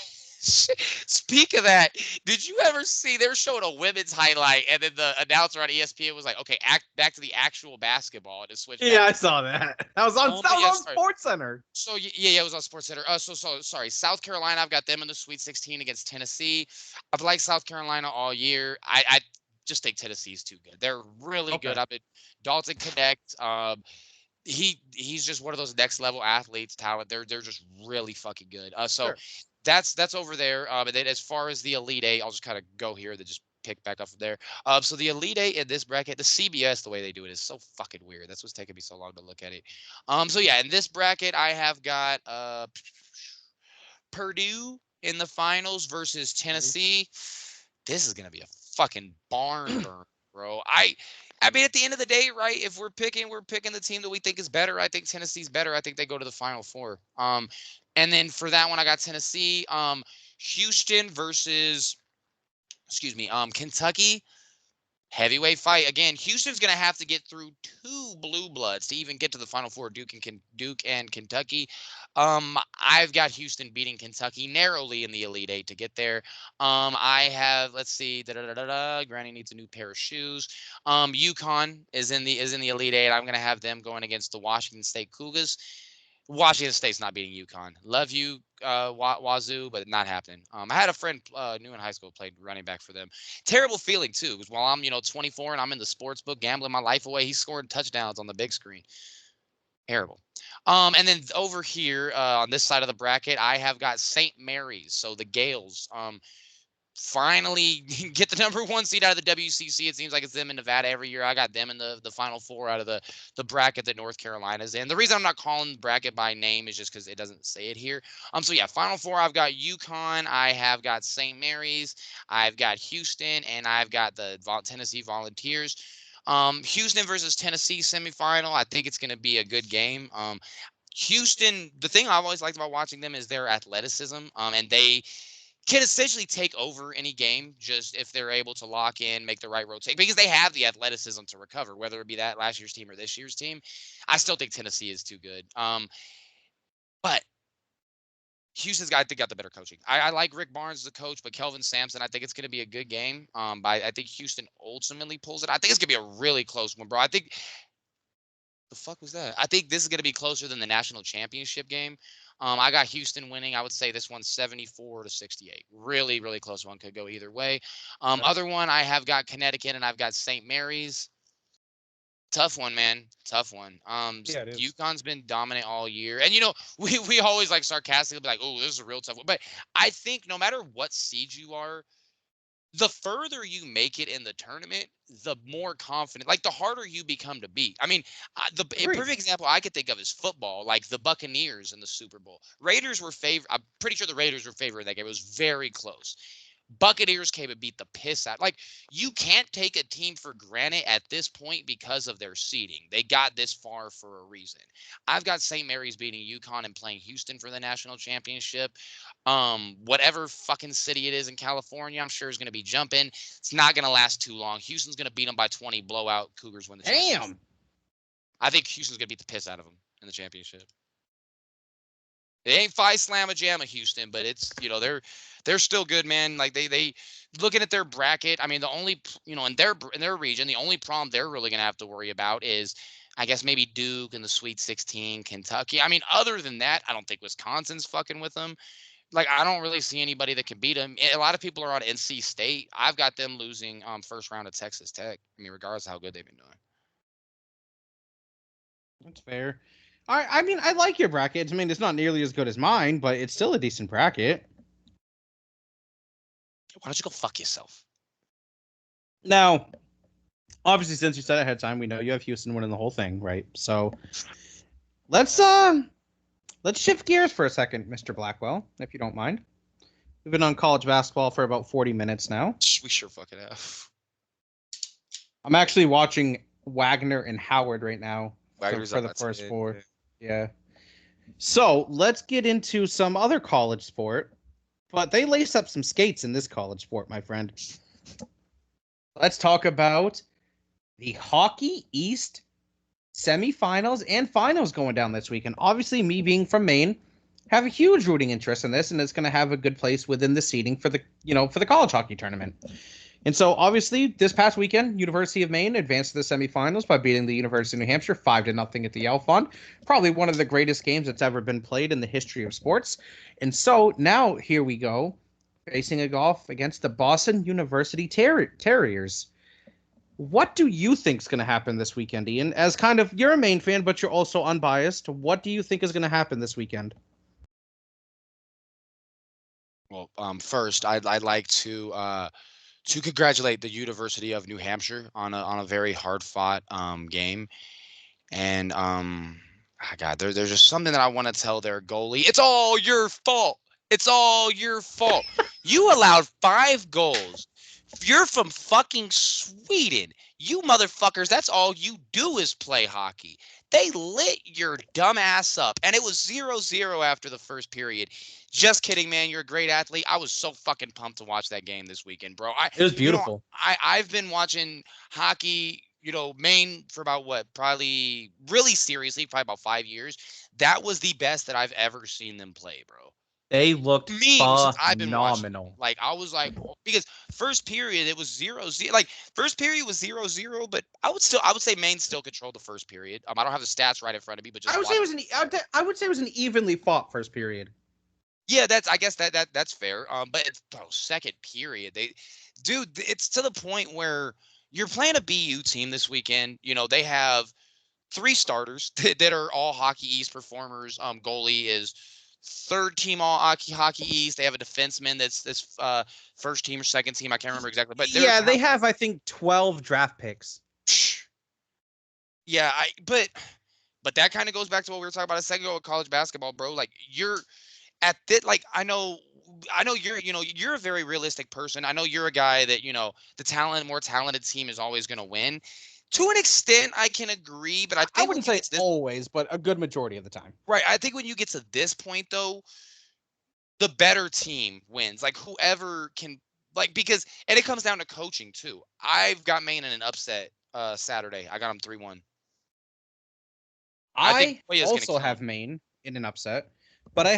speak of that. Did you ever see they were showing a women's highlight, and then the announcer on ESPN was like, "Okay, back to the actual basketball," and it switched. Yeah, I saw that. That was on Sports Center. So yeah, it was on Sports Center. So sorry, South Carolina. I've got them in the Sweet 16 against Tennessee. I've liked South Carolina all year. I just think Tennessee's too good. They're really good. I've been Dalton Connect. He's just one of those next level athletes, talent. They're just really fucking good. Sure. That's over there. And then as far as the Elite Eight, I'll just kind of go here to just pick back up from there. So the Elite Eight in this bracket, the CBS, the way they do it is so fucking weird. That's what's taking me so long to look at it. So yeah, in this bracket, I have got Purdue in the finals versus Tennessee. This is gonna be a fucking barn burn, bro. I mean, at the end of the day, right? If we're picking the team that we think is better. I think Tennessee's better. I think they go to the Final Four. And then for that one, I got Tennessee. Houston versus, Kentucky. Heavyweight fight again. Houston's gonna have to get through 2 blue bloods to even get to the Final Four. Duke and Kentucky. I've got Houston beating Kentucky narrowly in the Elite Eight to get there. I have, let's see, Granny needs a new pair of shoes. UConn is in the Elite Eight. I'm gonna have them going against the Washington State Cougars. Washington State's not beating UConn. Love you, Wazoo, but not happening. I had a friend new in high school played running back for them. Terrible feeling too, because while I'm 24 and I'm in the sports book gambling my life away, he's scoring touchdowns on the big screen. Terrible. And then over here on this side of the bracket, I have got St. Mary's, so the Gales. Finally get the #1 seed out of the WCC. It seems like it's them in Nevada every year. I got them in the Final Four out of the bracket that North Carolina's in. The reason I'm not calling the bracket by name is just because it doesn't say it here. So yeah, Final Four, I've got UConn, I have got St. Mary's, I've got Houston, and I've got the Tennessee Volunteers. Houston versus Tennessee semifinal. I think it's going to be a good game. Houston, the thing I've always liked about watching them is their athleticism, and they can essentially take over any game just if they're able to lock in, make the right rotation, because they have the athleticism to recover, whether it be that last year's team or this year's team. I still think Tennessee is too good. But Houston's got, I think, got the better coaching. I like Rick Barnes as a coach, but Kelvin Sampson, I think it's going to be a good game. But I think Houston ultimately pulls it. I think it's going to be a really close one, bro. I think the fuck was that? I think this is going to be closer than the national championship game. I got Houston winning. I would say this one's 74-68. Really, really close one. Could go either way. Other one, I have got Connecticut and I've got St. Mary's. Tough one, man. Tough one. Yeah, it is. UConn's been dominant all year. And, we always like sarcastically be like, oh, this is a real tough one. But I think no matter what seed you are, the further you make it in the tournament, the more confident, like the harder you become to beat. I mean, a perfect example I could think of is football, like the Buccaneers in the Super Bowl. Raiders were favored. I'm pretty sure the Raiders were favored in that game. It was very close. Buccaneers came and beat the piss out. Like, you can't take a team for granted at this point because of their seeding. They got this far for a reason. I've got St. Mary's beating UConn and playing Houston for the national championship. Whatever fucking city it is in California, I'm sure is going to be jumping. It's not going to last too long. Houston's going to beat them by 20, blowout. Cougars win the championship. Damn. I think Houston's going to beat the piss out of them in the championship. It ain't Phi Slamma Jamma Houston, but it's, they're still good, man. Like they looking at their bracket. I mean, the only, in their region, the only problem they're really going to have to worry about is, I guess, maybe Duke in the Sweet 16, Kentucky. I mean, other than that, I don't think Wisconsin's fucking with them. Like, I don't really see anybody that can beat them. A lot of people are on NC State. I've got them losing first round of Texas Tech. I mean, regardless of how good they've been doing. That's fair. I mean, I like your brackets. I mean, it's not nearly as good as mine, but it's still a decent bracket. Why don't you go fuck yourself? Now, obviously, since you said it ahead of time, we know you have Houston winning the whole thing, right? So let's shift gears for a second, Mr. Blackwell, if you don't mind. We've been on college basketball for about 40 minutes now. We sure fucking have. I'm actually watching Wagner and Howard right now for the first four. Yeah. So let's get into some other college sport, but they lace up some skates in this college sport, my friend. Let's talk about the Hockey East semifinals and finals going down this weekend. Obviously, me being from Maine, have a huge rooting interest in this, and it's going to have a good place within the seeding for the college hockey tournament. And so, obviously, this past weekend, University of Maine advanced to the semifinals by beating the University of New Hampshire 5-0 at the Yale Fund. Probably one of the greatest games that's ever been played in the history of sports. And so, now, here we go, facing a golf against the Boston University Terriers. What do you think is going to happen this weekend, Ian? As kind of, you're a Maine fan, but you're also unbiased. What do you think is going to happen this weekend? Well, first, I'd like to congratulate the University of New Hampshire on a very hard-fought game. And God, there's just something that I want to tell their goalie. It's all your fault. It's all your fault. You allowed 5 goals You're from fucking Sweden. You motherfuckers, that's all you do is play hockey. They lit your dumb ass up. And it was 0-0 after the first period. Just kidding, man. You're a great athlete. I was so fucking pumped to watch that game this weekend, bro. It was beautiful. I've been watching hockey, Maine for about probably really seriously, probably about 5 years. That was the best that I've ever seen them play, bro. They looked Since I've been watching. phenomenal. Like I was like, because first period it was 0-0. Like first period was 0-0, but I would say Maine still controlled the first period. I don't have the stats right in front of me, but just I would say it was an evenly fought first period. Yeah, I guess that's fair. But second period, it's to the point where you're playing a BU team this weekend. They have 3 starters that are all Hockey East performers. Goalie is third team all Hockey East. They have a defenseman that's first team or second team. I can't remember exactly, but yeah, they have I think 12 draft picks. Yeah, but that kind of goes back to what we were talking about a second ago with college basketball, bro. Like you're at this, like I know you're a very realistic person. I know you're a guy that the more talented team is always going to win. To an extent, I can agree, but I wouldn't say always, but a good majority of the time. Right. I think when you get to this point, though, the better team wins. Like whoever can, because it comes down to coaching too. I've got Maine in an upset Saturday. I got them 3-1. I also have Maine in an upset, but I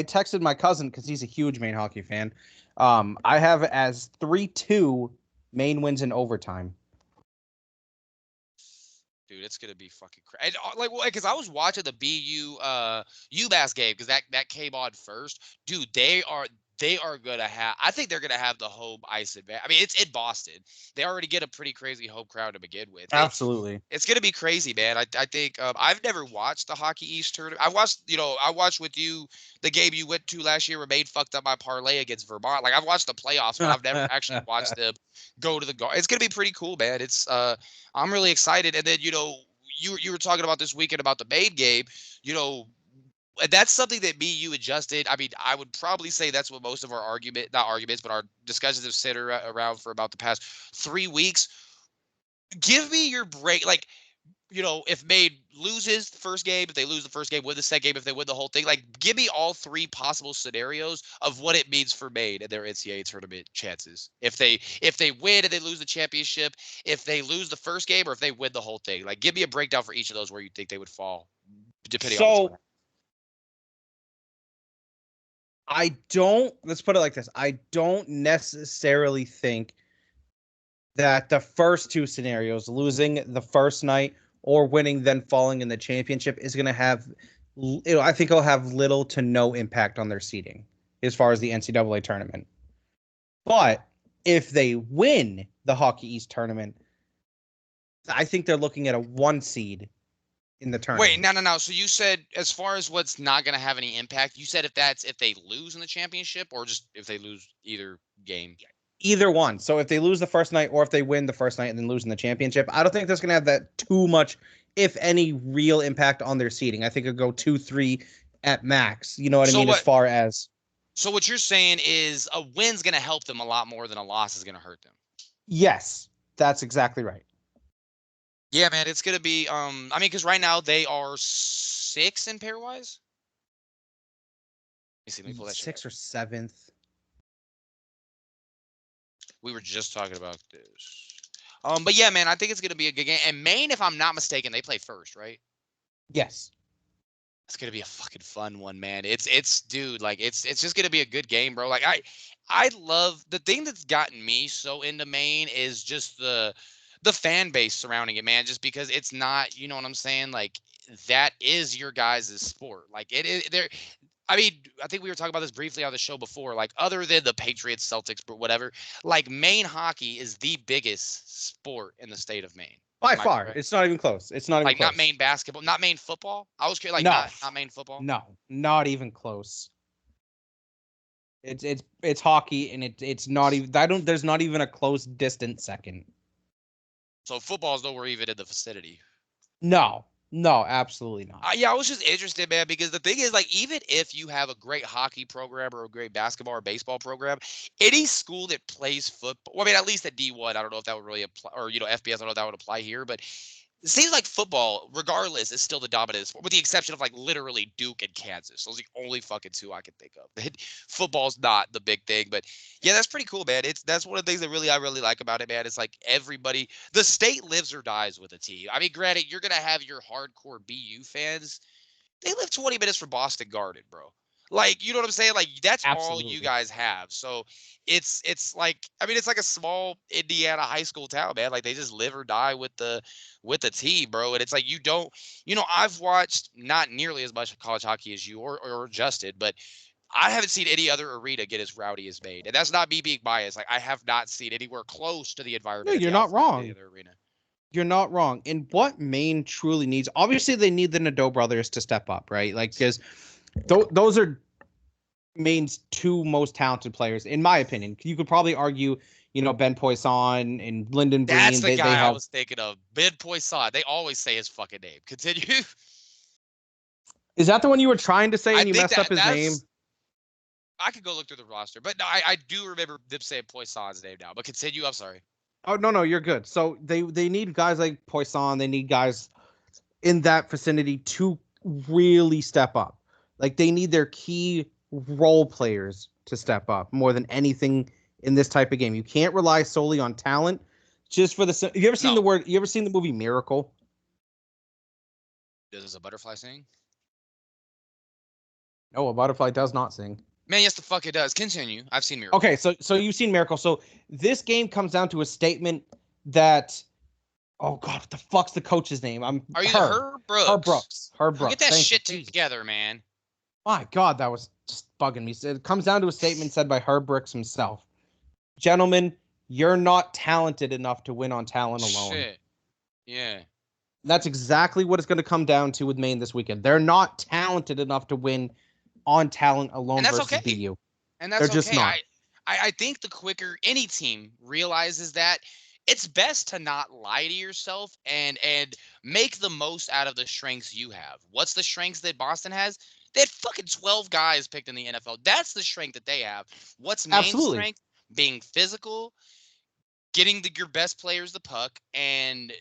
texted my cousin because he's a huge Maine hockey fan. I have it as 3-2. Maine wins in overtime. Dude, it's gonna be fucking crazy. Because I was watching the BU UMass game because that came on first. Dude, they are gonna have. I think they're gonna have the home ice advantage. I mean, it's in Boston. They already get a pretty crazy home crowd to begin with. Absolutely, it's gonna be crazy, man. I think I've never watched the Hockey East tournament. I watched with you the game you went to last year where Maine fucked up my parlay against Vermont. Like I've watched the playoffs, but I've never actually watched them go to the guard. It's gonna be pretty cool, man. It's I'm really excited. And then you were talking about this weekend about the Maine game. That's something that you adjusted. I mean, I would probably say that's what most of our not arguments, but our discussions have centered around for about the past 3 weeks. Give me your break. Like, if Maine loses the first game, if they lose the first game, win the second game, if they win the whole thing, like, give me all 3 possible scenarios of what it means for Maine and their NCAA tournament chances. If they win and they lose the championship, if they lose the first game, or if they win the whole thing. Like, give me a breakdown for each of those where you think they would fall, depending on. Let's put it like this. I don't necessarily think that the first 2 scenarios, losing the first night or winning then falling in the championship, is going to have, I think it'll have little to no impact on their seeding as far as the NCAA tournament. But if they win the Hockey East tournament, I think they're looking at a 1 seed in the tournament. Wait, no. So you said, as far as what's not going to have any impact, you said if they lose in the championship, or just if they lose either game? Either one. So if they lose the first night, or if they win the first night and then lose in the championship, I don't think that's going to have that too much, if any, real impact on their seeding. I think it'll go 2-3 at max. You know what I mean? As far as. So what you're saying is a win's going to help them a lot more than a loss is going to hurt them. Yes, that's exactly right. Yeah, man, it's going to be, I mean, because right now they are 6 in pairwise. Let me pull that 6th or 7th. We were just talking about this. But yeah, man, I think it's going to be a good game. And Maine, if I'm not mistaken, they play first, right? Yes. It's going to be a fucking fun one, man. It's dude, like it's just going to be a good game, bro. Like I love the thing that's gotten me so into Maine is just the fan base surrounding it, man. Just because it's not, you know what I'm saying? Like that is your guys' sport. Like it is there. I mean, I think we were talking about this briefly on the show before. Like, other than the Patriots, Celtics, but whatever, like Maine hockey is the biggest sport in the state of Maine. By far, it's not even close. It's not even like close. Not Maine basketball, not Maine football. I was curious, like not Maine football. No, not even close. It's hockey, and it's not even. There's not even a close distant second. So football is nowhere even in the vicinity. No, No, absolutely not. Yeah, I was just interested, man, because the thing is, like, even if you have a great hockey program or a great basketball or baseball program, any school that plays football, well, I mean, at least at D1, I don't know if that would really apply, or FBS, I don't know if that would apply here, but it seems like football, regardless, is still the dominant sport, with the exception of like literally Duke and Kansas. Those are the only fucking two I can think of. Football's not the big thing, but yeah, that's pretty cool, man. That's one of the things that I really like about it, man. It's like everybody, the state lives or dies with a team. I mean, granted, you're gonna have your hardcore BU fans. They live 20 minutes from Boston Garden, bro. Like, you know what I'm saying? Like, that's all you Absolutely. guys have. So it's like, I mean, it's like a small Indiana high school town, man. Like, they just live or die with the team, bro. And it's like, you don't, I've watched not nearly as much college hockey as you or Justin, but I haven't seen any other arena get as rowdy as Maine. And that's not me being biased. Like, I have not seen anywhere close to the No, environment at you're the not Alpha Dome or any wrong. other arena. You're not wrong. And what Maine truly needs, obviously, they need the Nadeau brothers to step up, right? Like, because those are Maine's two most talented players, in my opinion. You could probably argue, Ben Poisson and Lyndon That's Breen. the They guy I have. was thinking of. Ben Poisson. They always say his fucking name. Continue. Is that the one you were trying to say I and you think messed up his name? that's. I could go look through the roster, but no, I do remember them saying Poisson's name now. But continue. I'm sorry. Oh no, you're good. So they need guys like Poisson. They need guys in that vicinity to really step up. Like they need their key role players to step up more than anything in this type of game. You can't rely solely on talent. Just for the have you ever seen No. the word? You ever seen the movie Miracle? Does a butterfly sing? No, a butterfly does not sing. Man, yes, the fuck it does. Continue. I've seen Miracle. Okay, so you've seen Miracle. So this game comes down to a statement that oh god, what the fuck's the coach's name? Are you Herb Brooks? Herb Brooks. Herb Brooks. Get that Thank shit you. together, man. My God, that was just bugging me. It comes down to a statement said by Herb Brooks himself. Gentlemen, you're not talented enough to win on talent alone. Shit. Yeah. That's exactly what it's going to come down to with Maine this weekend. They're not talented enough to win on talent alone And that's versus okay. BU. And that's They're okay. just not. I think the quicker any team realizes that, it's best to not lie to yourself and make the most out of the strengths you have. What's the strengths that Boston has? They had fucking 12 guys picked in the NFL. That's the strength that they have. What's Maine's Absolutely. strength? Being physical, getting your best players the puck, and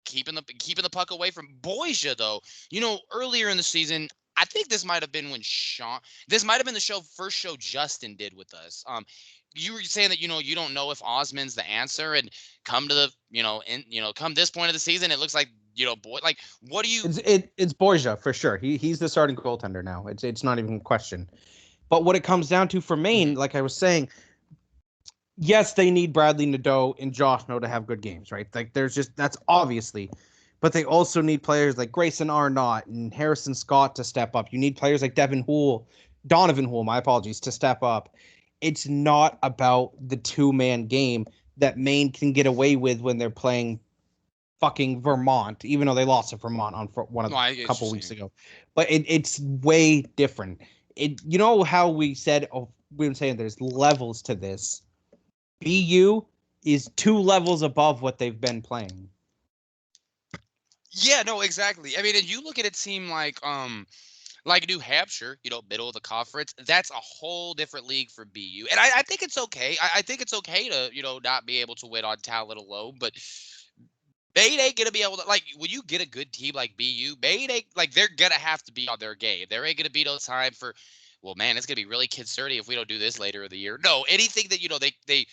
keeping the puck away from Boysia, though. Earlier in the season, I think this might have been when this might have been the first show Justin did with us. You were saying that you don't know if Osman's the answer, and come to the come this point of the season, it looks like boy, like what do you? It's Borja for sure. He's the starting goaltender now. It's not even a question. But what it comes down to for Maine, like I was saying, yes, they need Bradley Nadeau and Josh No to have good games, right? Like that's obviously, but they also need players like Grayson Arnott and Harrison Scott to step up. You need players like Donovan Houle, my apologies, to step up. It's not about the 2-man game that Maine can get away with when they're playing fucking Vermont, even though they lost to Vermont on a couple weeks ago. But it's way different. You know how we said, we've been saying there's levels to this. BU is 2 levels above what they've been playing. Yeah, no, exactly. I mean, and you look at a team like New Hampshire, middle of the conference. That's a whole different league for BU, and I think it's okay. I think it's okay to not be able to win on talent alone, but Maine ain't gonna be able to, like, when you get a good team like BU, Maine ain't, like, they're gonna have to be on their game. There ain't gonna be no time for, well, man, it's gonna be really concerning if we don't do this later in the year. No, anything that they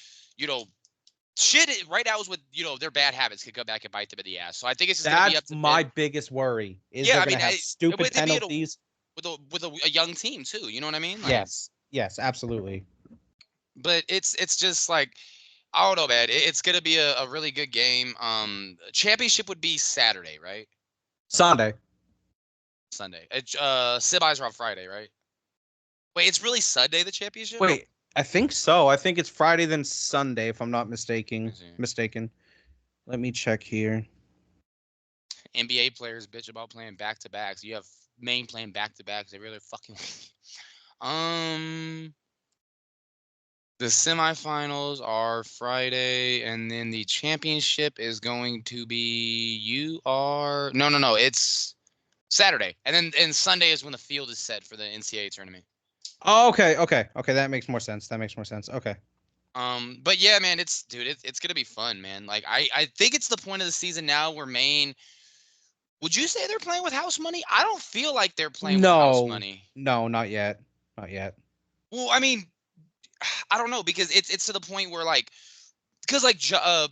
shit right now is with their bad habits could come back and bite them in the ass. So I think it's just gonna be up to my them. biggest worry is Yeah, they're I gonna mean, have stupid penalties. With a young team too. You know what I mean? Like, Yes, absolutely. but it's just like, I don't know, man. It's gonna be a really good game. Championship would be Saturday, right? Sunday. Sunday. Semis are on Friday, right? Wait, it's really Sunday, the championship? Wait, I think so. I think it's Friday then Sunday, if I'm not mistaken. Let me check here. NBA players bitch about playing back to backs. You have Maine playing back to backs every other fucking week. The semifinals are Friday, and then the championship is going to be no, it's Saturday, and Sunday is when the field is set for the NCAA tournament. Oh, okay. That makes more sense. Okay. But yeah, man, it's gonna be fun, man. Like I think it's the point of the season now where Maine. Would you say they're playing with house money? I don't feel like they're playing with house No, money. no, not yet, not yet. Well, I mean, I don't know because it's to the point where like because like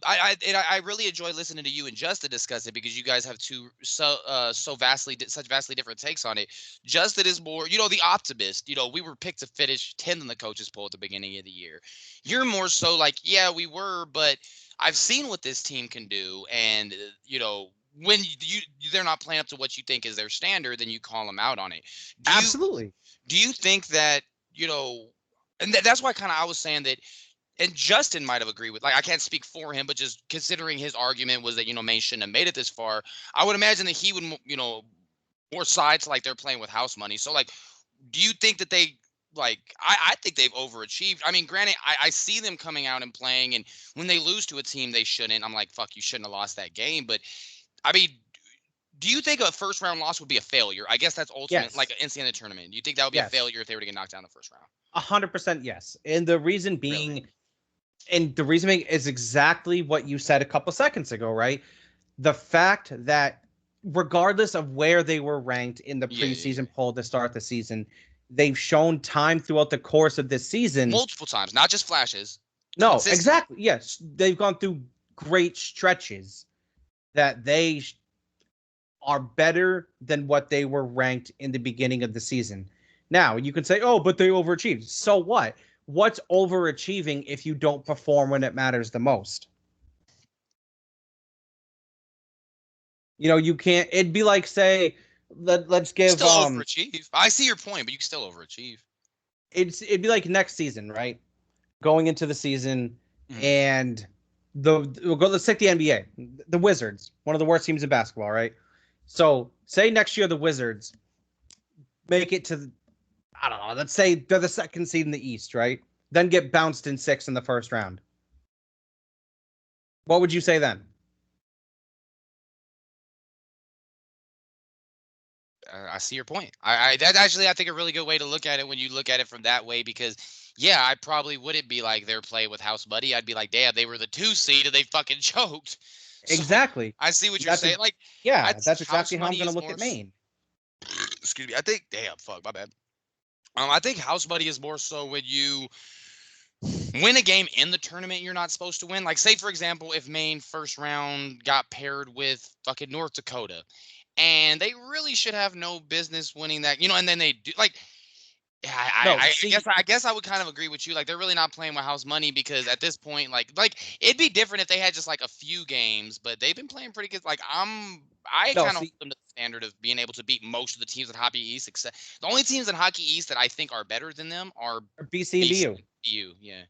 I really enjoy listening to you and Justin discuss it because you guys have so vastly such vastly different takes on it. Justin is more, the optimist. We were picked to finish 10th in the coaches poll at the beginning of the year. You're more so like, yeah, we were, but I've seen what this team can do, and when they're not playing up to what you think is their standard, then you call them out on it. Do you Absolutely. do you think that and that's why kind of I was saying that, and Justin might have agreed with, like, I can't speak for him, but just considering his argument was that, Maine shouldn't have made it this far, I would imagine that he would, more sides like they're playing with house money. So, like, do you think that I think they've overachieved. I mean, granted, I see them coming out and playing, and when they lose to a team they shouldn't, I'm like, fuck, you shouldn't have lost that game. But, I mean, do you think a first round loss would be a failure? I guess that's ultimate, like Yes. an NCAA tournament. Do you think that would be a Yes. failure if they were to get knocked down in the first round? 100% yes. And the reason Really? being, is exactly what you said a couple seconds ago, right? The fact that regardless of where they were ranked in the Yeah. preseason poll to start the season, they've shown time throughout the course of this season. Multiple times, not just flashes. No, Consistently. exactly. Yes, they've gone through great stretches that they are better than what they were ranked in the beginning of the season. Now, you can say, oh, but they overachieved. So what? What's overachieving if you don't perform when it matters the most? You can't. It'd be like, say, let's give Still overachieve. I see your point, but you can still overachieve. it'd be like next season, right? Going into the season, Mhm. and let's take the NBA, the Wizards, one of the worst teams in basketball, right? So say next year the Wizards make it to, I don't know, let's say they're the second seed in the East, right? Then get bounced in 6 in the first round. What would you say then? I see your point. That's actually, I think, a really good way to look at it when you look at it from that way, because yeah, I probably wouldn't be like their play with House Buddy. I'd be like, damn, they were the 2 seed and they fucking choked. So Exactly. I see what you're That's saying. Like, I yeah, think that's House exactly how I'm Money going to is look at Maine. excuse me. I think, damn, fuck, my bad. I think House Money is more so when you win a game in the tournament you're not supposed to win. Like, say for example, if Maine first round got paired with fucking North Dakota, and they really should have no business winning that, and then they do, like, yeah, No, I guess see, I would kind of agree with you. Like, they're really not playing with house money because at this point, like it'd be different if they had just like a few games, but they've been playing pretty good. Like, I no, kind of hold see, them to the standard of being able to beat most of the teams in Hockey East. Except the only teams in Hockey East that I think are better than them are BC and BC BU. and BU. Yeah.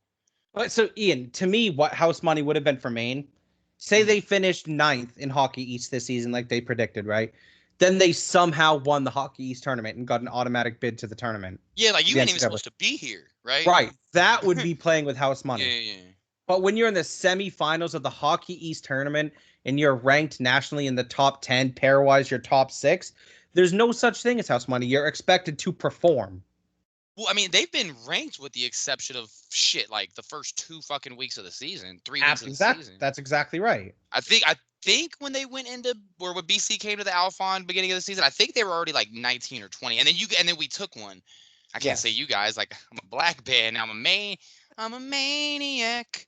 But so, Ian, to me, what house money would have been for Maine, say Mhm. they finished ninth in Hockey East this season, like they predicted, right? Then they somehow won the Hockey East tournament and got an automatic bid to the tournament, Yeah, like to you the ain't even NCAA. supposed to be here, right? Right. That would be playing with house Yeah, money. yeah. But when you're in the semifinals of the Hockey East tournament and you're ranked nationally in the top 10, pairwise, your top 6, there's no such thing as house money. You're expected to perform. Well, I mean, they've been ranked with the exception of shit like the first 2 fucking weeks of the season, 3 weeks of the season. That's exactly right. I think when they went into, or when BC came to the Alphon beginning of the season, I think they were already like 19 or 20. And then we took one. I can't say Yes. you guys, like, I'm a black band. I'm a maniac.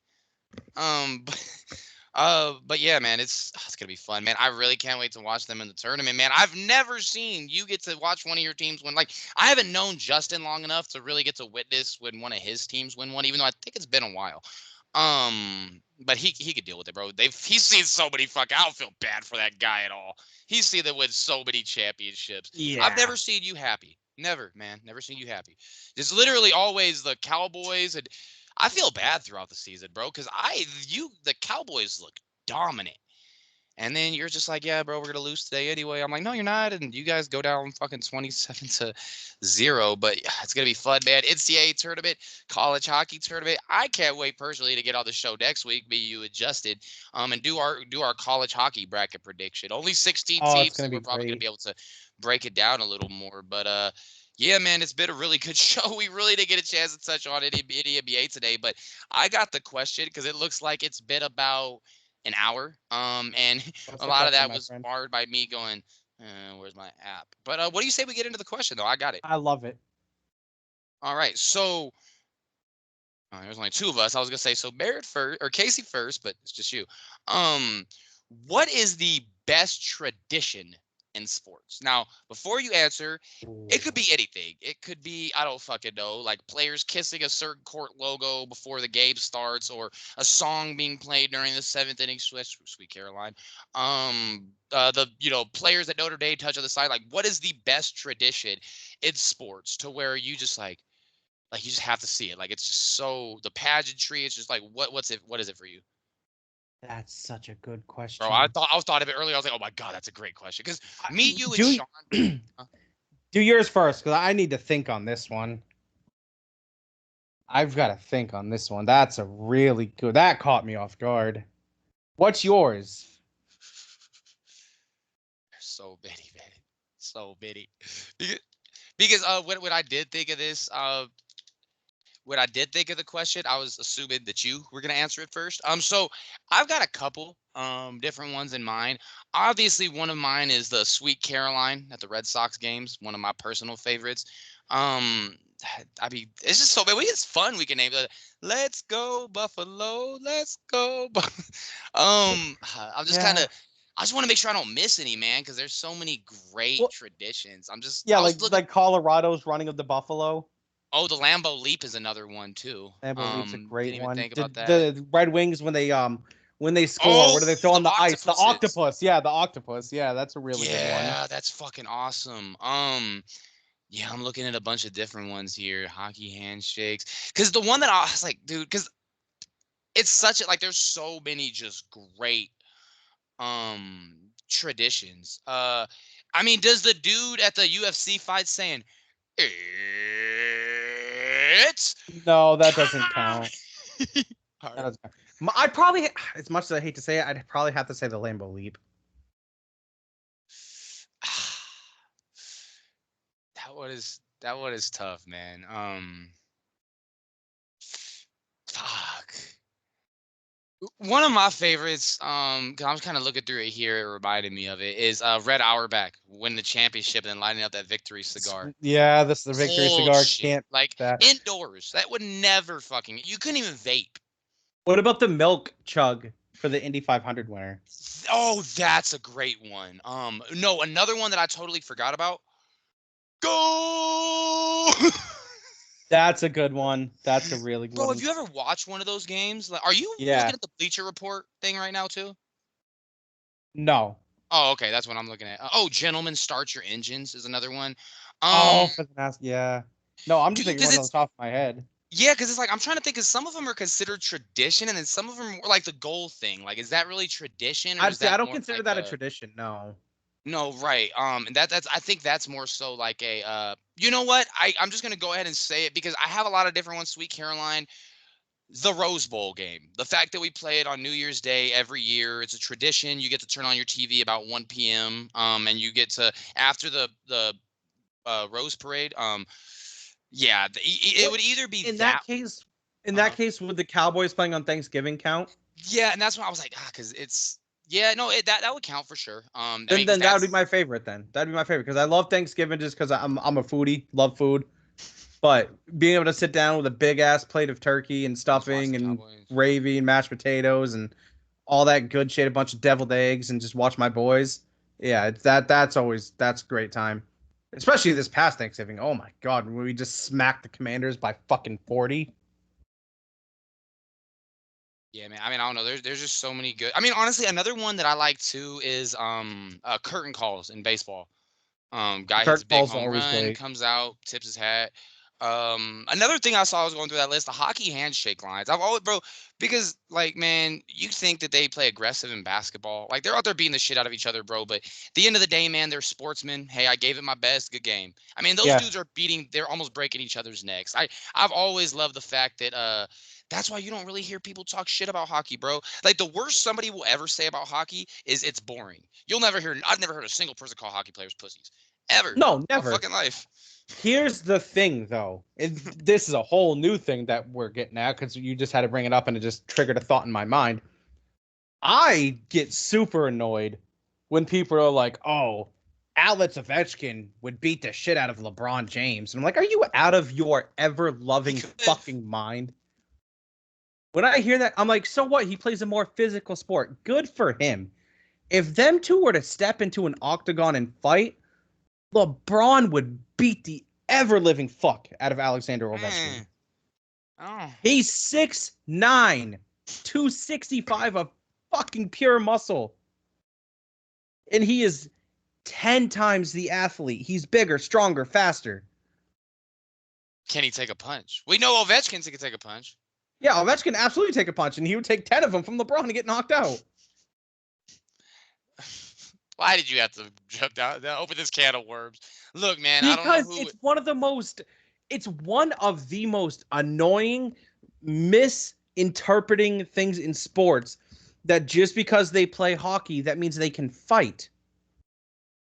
But, but yeah, man, it's gonna be fun, man. I really can't wait to watch them in the tournament, man. I've never seen you get to watch one of your teams win. Like, I haven't known Justin long enough to really get to witness when one of his teams win one, even though I think it's been a while. But he could deal with it, bro. He's seen so many fuck. I don't feel bad for that guy at all. He's seen them win so many championships. I've Yeah. never seen you happy. Never, man. Never seen you happy. It's literally always the Cowboys, and I feel bad throughout the season, bro, because the Cowboys look dominant. And then you're just like, yeah, bro, we're gonna lose today anyway. I'm like, no, you're not. And you guys go down fucking 27-0. But it's gonna be fun, man. NCAA tournament, college hockey tournament. I can't wait personally to get on the show next week, be you adjusted, and do our college hockey bracket prediction. Only 16 Oh, it's teams, gonna so be we're probably gonna great. be able to break it down a little more. But yeah, man, it's been a really good show. We really didn't get a chance to touch on any NBA today, but I got the question because it looks like it's been about an hour. And What's a the lot of question, that my was friend? marred by me going, where's my app? But what do you say we get into the question though? I got it. I love it. All right. So there's only two of us. I was gonna say so Barrett first or Casey first, but it's just you. Um, what is the best tradition in sports? Now, before you answer, it could be anything. It could be, I don't fucking know, like players kissing a certain court logo before the game starts, or a song being played during the seventh inning. Sweet Caroline. The players at Notre Dame touch on the side. Like, what is the best tradition in sports to where you just like you just have to see it. Like it's just so the pageantry. It's just like what's it? What is it for you, That's such a good bro? I question. thought of it earlier. I was like, oh my god, that's a great question. Because me, you, and Do Sean. uh, do yours first, because I need to think on this one. I've got to think on this one. That's a really good. That caught me off guard. What's yours? There's so many, man. So many. Because when I did think of this, when I did think of the question, I was assuming that you were gonna answer it first. So I've got a couple different ones in mind. Obviously, one of mine is the Sweet Caroline at the Red Sox games, one of my personal favorites. Um I mean, it's just so it's fun. We can name it. Let's go Buffalo. Let's go. I'm just kind Yeah. of. I just want to make sure I don't miss any, man, because there's so many great Well, traditions. yeah, I like was looking. Colorado's running of the Buffalo. Oh, the Lambeau Leap is another one too. Lambeau Leap's a great Didn't even one. think The about that. the Red Wings when they score, Oh, what do they throw the on the ice? The octopuses. octopus. Yeah, the octopus. Yeah, that's a really good one. Yeah, that's fucking awesome. Yeah, I'm looking at a bunch of different ones here. Hockey handshakes. Because the one that I was like, dude, because it's such a like there's so many just great traditions. I mean, does the dude at the UFC fight saying it's No, that doesn't time? count. All That right. doesn't count. I'd probably, as much as I hate to say it, I'd probably have to say the Lambeau Leap. That one is tough, man. Fuck. One of my favorites, 'cause I was kind of looking through it here, it reminded me of it, is Red Auerbach winning the championship and then lighting up that victory cigar. Yeah, this is the victory Cold cigar. shit. Can't Like that. indoors. That would never fucking you couldn't even vape. What about the milk chug for the Indy 500 winner? Oh, that's a great one. No, another one that I totally forgot about. Go That's a good one. That's a really good Bro, have one. you ever watched one of those games? Like, are you Yeah. looking at the Bleacher Report thing right now too? No. Oh, okay, that's what I'm looking at. Oh, Gentlemen, Start Your Engines is another one. Oh, for the last, yeah. No, I'm just Dude, thinking because one on the it's top of my head. yeah, because it's like I'm trying to think, because some of them are considered tradition, and then some of them are like the goal thing. Like, is that really tradition, or I'd is say I that don't more consider like that a a tradition. No. no, right? And that's I think that's more so like a you know what? I'm just gonna go ahead and say it because I have a lot of different ones. Sweet Caroline, the Rose Bowl game. The fact that we play it on New Year's Day every year, it's a tradition. You get to turn on your TV about 1 p.m. And you get to after the Rose Parade. Yeah, it What would either be in that. that case? In that Uh-huh. case, would the Cowboys playing on Thanksgiving count? Yeah, and that's when I was like, because it's yeah, no, that would count for sure. I mean, Then because that would be that's my favorite. Then that'd be my favorite because I love Thanksgiving just because I'm a foodie, love food. But being able to sit down with a big ass plate of turkey and just watch stuffing the and Cowboys. gravy and mashed potatoes and all that good shit, a bunch of deviled eggs, and just watch my boys. Yeah, that's a great time. Especially this past Thanksgiving. Oh my god, when we just smacked the Commanders by fucking 40. Yeah, man. I mean, I don't know. There's just so many good. I mean, honestly, another one that I like too is curtain calls in baseball. Guy hits Kurt a big Paul's home always run, great. comes out, tips his hat. Another thing I saw, I was going through that list, the hockey handshake lines. I've always, bro, because like, man, you think that they play aggressive in basketball. Like, they're out there beating the shit out of each other, bro. But at the end of the day, man, they're sportsmen. Hey, I gave it my best. Good game. I mean, those Yeah. dudes are they're almost breaking each other's necks. I've always loved the fact that that's why you don't really hear people talk shit about hockey, bro. Like, the worst somebody will ever say about hockey is it's boring. I've never heard a single person call hockey players pussies. Ever. No, My never. fucking life. Here's the thing, though. This is a whole new thing that we're getting at because you just had to bring it up and it just triggered a thought in my mind. I get super annoyed when people are like, "Oh, Alex Ovechkin would beat the shit out of LeBron James," and I'm like, "Are you out of your ever-loving fucking mind?" When I hear that, I'm like, "So what? He plays a more physical sport. Good for him." If them two were to step into an octagon and fight, LeBron would beat the ever-living fuck out of Alexander Ovechkin. Oh. He's 6'9", 265 of fucking pure muscle. And he is 10 times the athlete. He's bigger, stronger, faster. Can he take a punch? We know Ovechkin can take a punch. Yeah, Ovechkin can absolutely take a punch, and he would take 10 of them from LeBron to get knocked out. Why did you have to jump down, open this can of worms? Look, man, Because I don't know who. it's one of the most annoying misinterpreting things in sports that just because they play hockey, that means they can fight.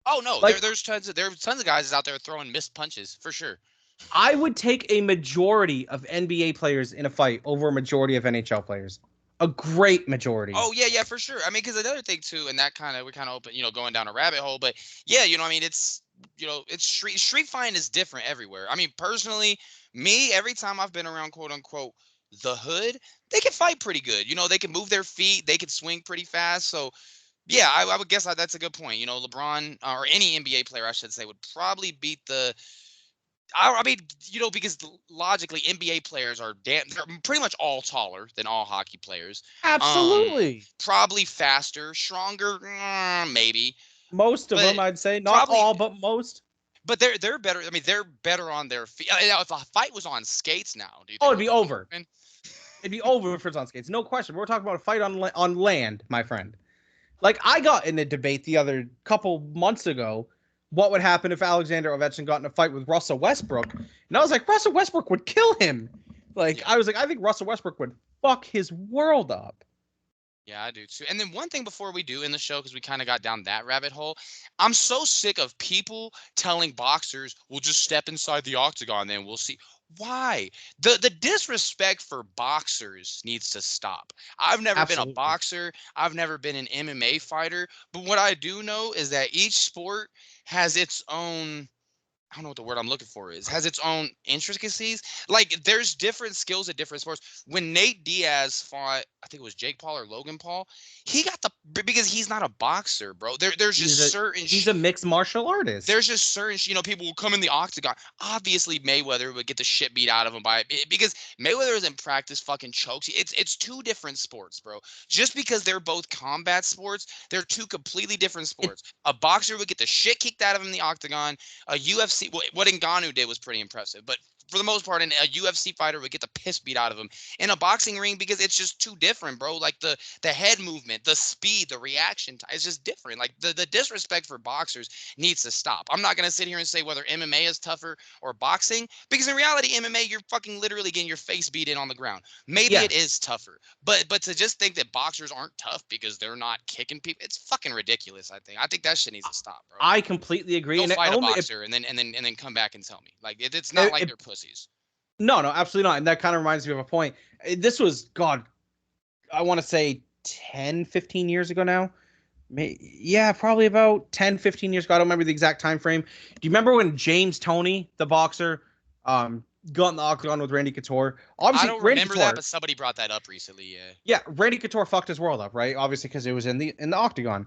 Oh no, Like, there's tons of guys out there throwing missed punches for sure. I would take a majority of NBA players in a fight over a majority of NHL players. A great majority. Oh yeah, for sure. I mean, because another thing too, and that we're kind of open, going down a rabbit hole. But yeah, I mean, it's it's street fighting is different everywhere. I mean, personally, me, every time I've been around quote unquote the hood, they can fight pretty good. They can move their feet, they can swing pretty fast. So yeah, I would guess that's a good point. LeBron or any NBA player, I should say, would probably beat the. I mean, because logically, NBA players they're pretty much all taller than all hockey players. Absolutely. Probably faster, stronger, maybe. Most of them, I'd say. Not all, but most. But they're better. I mean, they're better on their feet. If a fight was on skates now, do you think it'd be over. It'd be over if it's on skates. No question. We're talking about a fight on land, my friend. Like, I got in a debate the other couple months ago. What would happen if Alexander Ovechkin got in a fight with Russell Westbrook? And I was like, Russell Westbrook would kill him. Like, yeah. I was like, I think Russell Westbrook would fuck his world up. Yeah, I do too. And then one thing before we do in the show, because we kind of got down that rabbit hole, I'm so sick of people telling boxers, we'll just step inside the octagon, then we'll see. Why? The disrespect for boxers needs to stop. I've never been a boxer. I've never been an MMA fighter. But what I do know is that each sport has its own, I don't know what the word I'm looking for is, has its own intricacies. Like, there's different skills at different sports. When Nate Diaz fought, I think it was Jake Paul or Logan Paul, he got because he's not a boxer, bro. There's just certain. He's a mixed martial artist. There's just certain, people will come in the octagon. Obviously, Mayweather would get the shit beat out of him because Mayweather isn't practice fucking chokes. It's two different sports, bro. Just because they're both combat sports, they're two completely different sports. A boxer would get the shit kicked out of him in the octagon. A UFC, what Ngannou did was pretty impressive, but for the most part, a UFC fighter would get the piss beat out of him in a boxing ring because it's just too different, bro. Like the head movement, the speed, the reaction time, it's just different. Like the disrespect for boxers needs to stop. I'm not gonna sit here and say whether MMA is tougher or boxing, because in reality, MMA, you're fucking literally getting your face beat in on the ground. Maybe it is tougher, but to just think that boxers aren't tough because they're not kicking people, it's fucking ridiculous. I think that shit needs to stop, bro. I completely agree. Go fight a boxer and then come back and tell me. Like it's not like they're pussies. No, absolutely not. And that kind of reminds me of a point. This was, God, I want to say 10, 15 years ago now. Yeah, probably about 10, 15 years ago. I don't remember the exact time frame. Do you remember when James Toney, the boxer, got in the octagon with Randy Couture? Obviously, I don't remember that, but somebody brought that up recently. Yeah. Yeah, Randy Couture fucked his world up, right? Obviously, because it was in the octagon.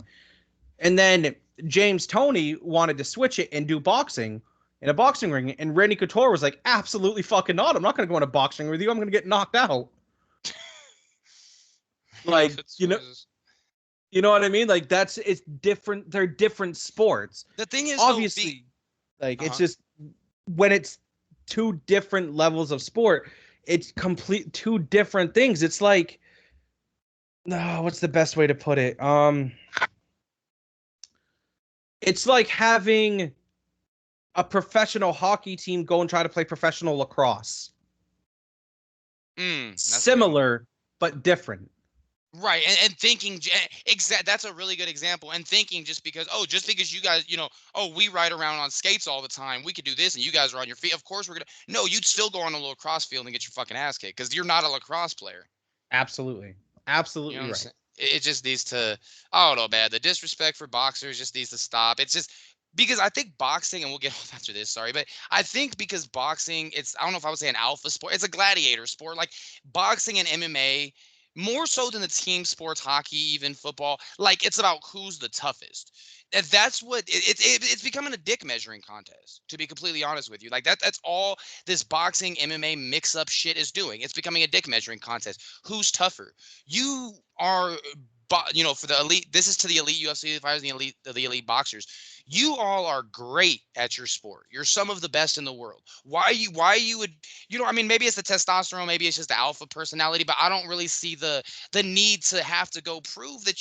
And then James Toney wanted to switch it and do boxing in a boxing ring, and Randy Couture was like, absolutely fucking not. I'm not going to go in a boxing with you. I'm going to get knocked out. Like, you know what I mean? Like, it's different. They're different sports. The thing is, obviously, it's just when it's two different levels of sport. It's complete two different things. It's like, no, what's the best way to put it? It's like having a professional hockey team go and try to play professional lacrosse. That's a good one. Similar, but different. Right, and thinking exact. That's a really good example. And thinking just because you guys, we ride around on skates all the time, we could do this, and you guys are on your feet. Of course, we're gonna. No, you'd still go on a lacrosse field and get your fucking ass kicked because you're not a lacrosse player. Absolutely, You know absolutely what I'm right. saying? It just needs to. I don't know, man. The disrespect for boxers just needs to stop. It's just because I think boxing, and we'll get off after this. Sorry, but I think because boxing, I don't know if I would say an alpha sport. It's a gladiator sport. Like boxing and MMA, more so than the team sports, hockey, even football. Like it's about who's the toughest. And that's what it's becoming a dick measuring contest. To be completely honest with you, like that's all this boxing MMA mix up shit is doing. It's becoming a dick measuring contest. Who's tougher? You are, for the elite. This is to the elite UFC fighters, the elite boxers. You all are great at your sport. You're some of the best in the world. Why you would, I mean, maybe it's the testosterone, maybe it's just the alpha personality, but I don't really see the need to have to go prove that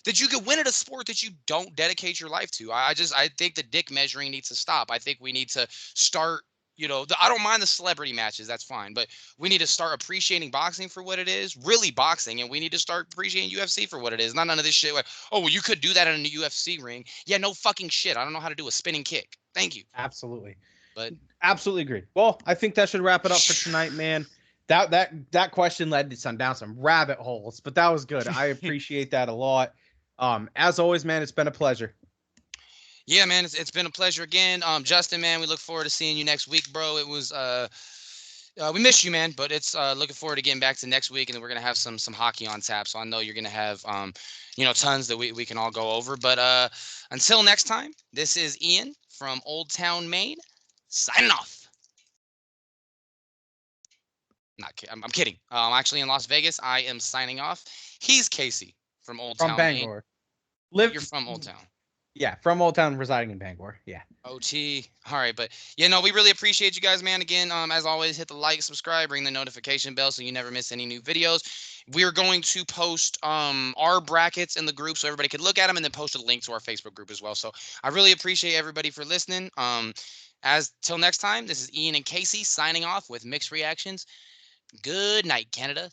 that you could win at a sport that you don't dedicate your life to. I think the dick measuring needs to stop. I think we need to start. I don't mind the celebrity matches. That's fine. But we need to start appreciating boxing for what it is, really boxing. And we need to start appreciating UFC for what it is. Not none of this shit like, oh, well, you could do that in a UFC ring. Yeah, no fucking shit. I don't know how to do a spinning kick. Thank you. Absolutely. But Absolutely agree. Well, I think that should wrap it up for tonight, man. That question led to some rabbit holes, but that was good. I appreciate that a lot. As always, man, it's been a pleasure. yeah, man, it's been a pleasure again. Justin, man, we look forward to seeing you next week, bro. It was we miss you, man, but it's looking forward to getting back to next week, and then we're gonna have some hockey on tap. So I know you're gonna have tons that we can all go over. But until next time, this is Ian from Old Town, Maine, signing off. I'm kidding. I'm actually in Las Vegas. I am signing off. He's Casey from Old From Town, Maine. Bangor. You're from Old Town. Yeah, from Old Town, residing in Bangor. Yeah. OT. All right, but we really appreciate you guys, man. Again, as always, hit the like, subscribe, ring the notification bell so you never miss any new videos. We're going to post our brackets in the group so everybody can look at them, and then post a link to our Facebook group as well. So I really appreciate everybody for listening. As till next time, this is Ian and Casey signing off with Mixed Reactions. Good night, Canada.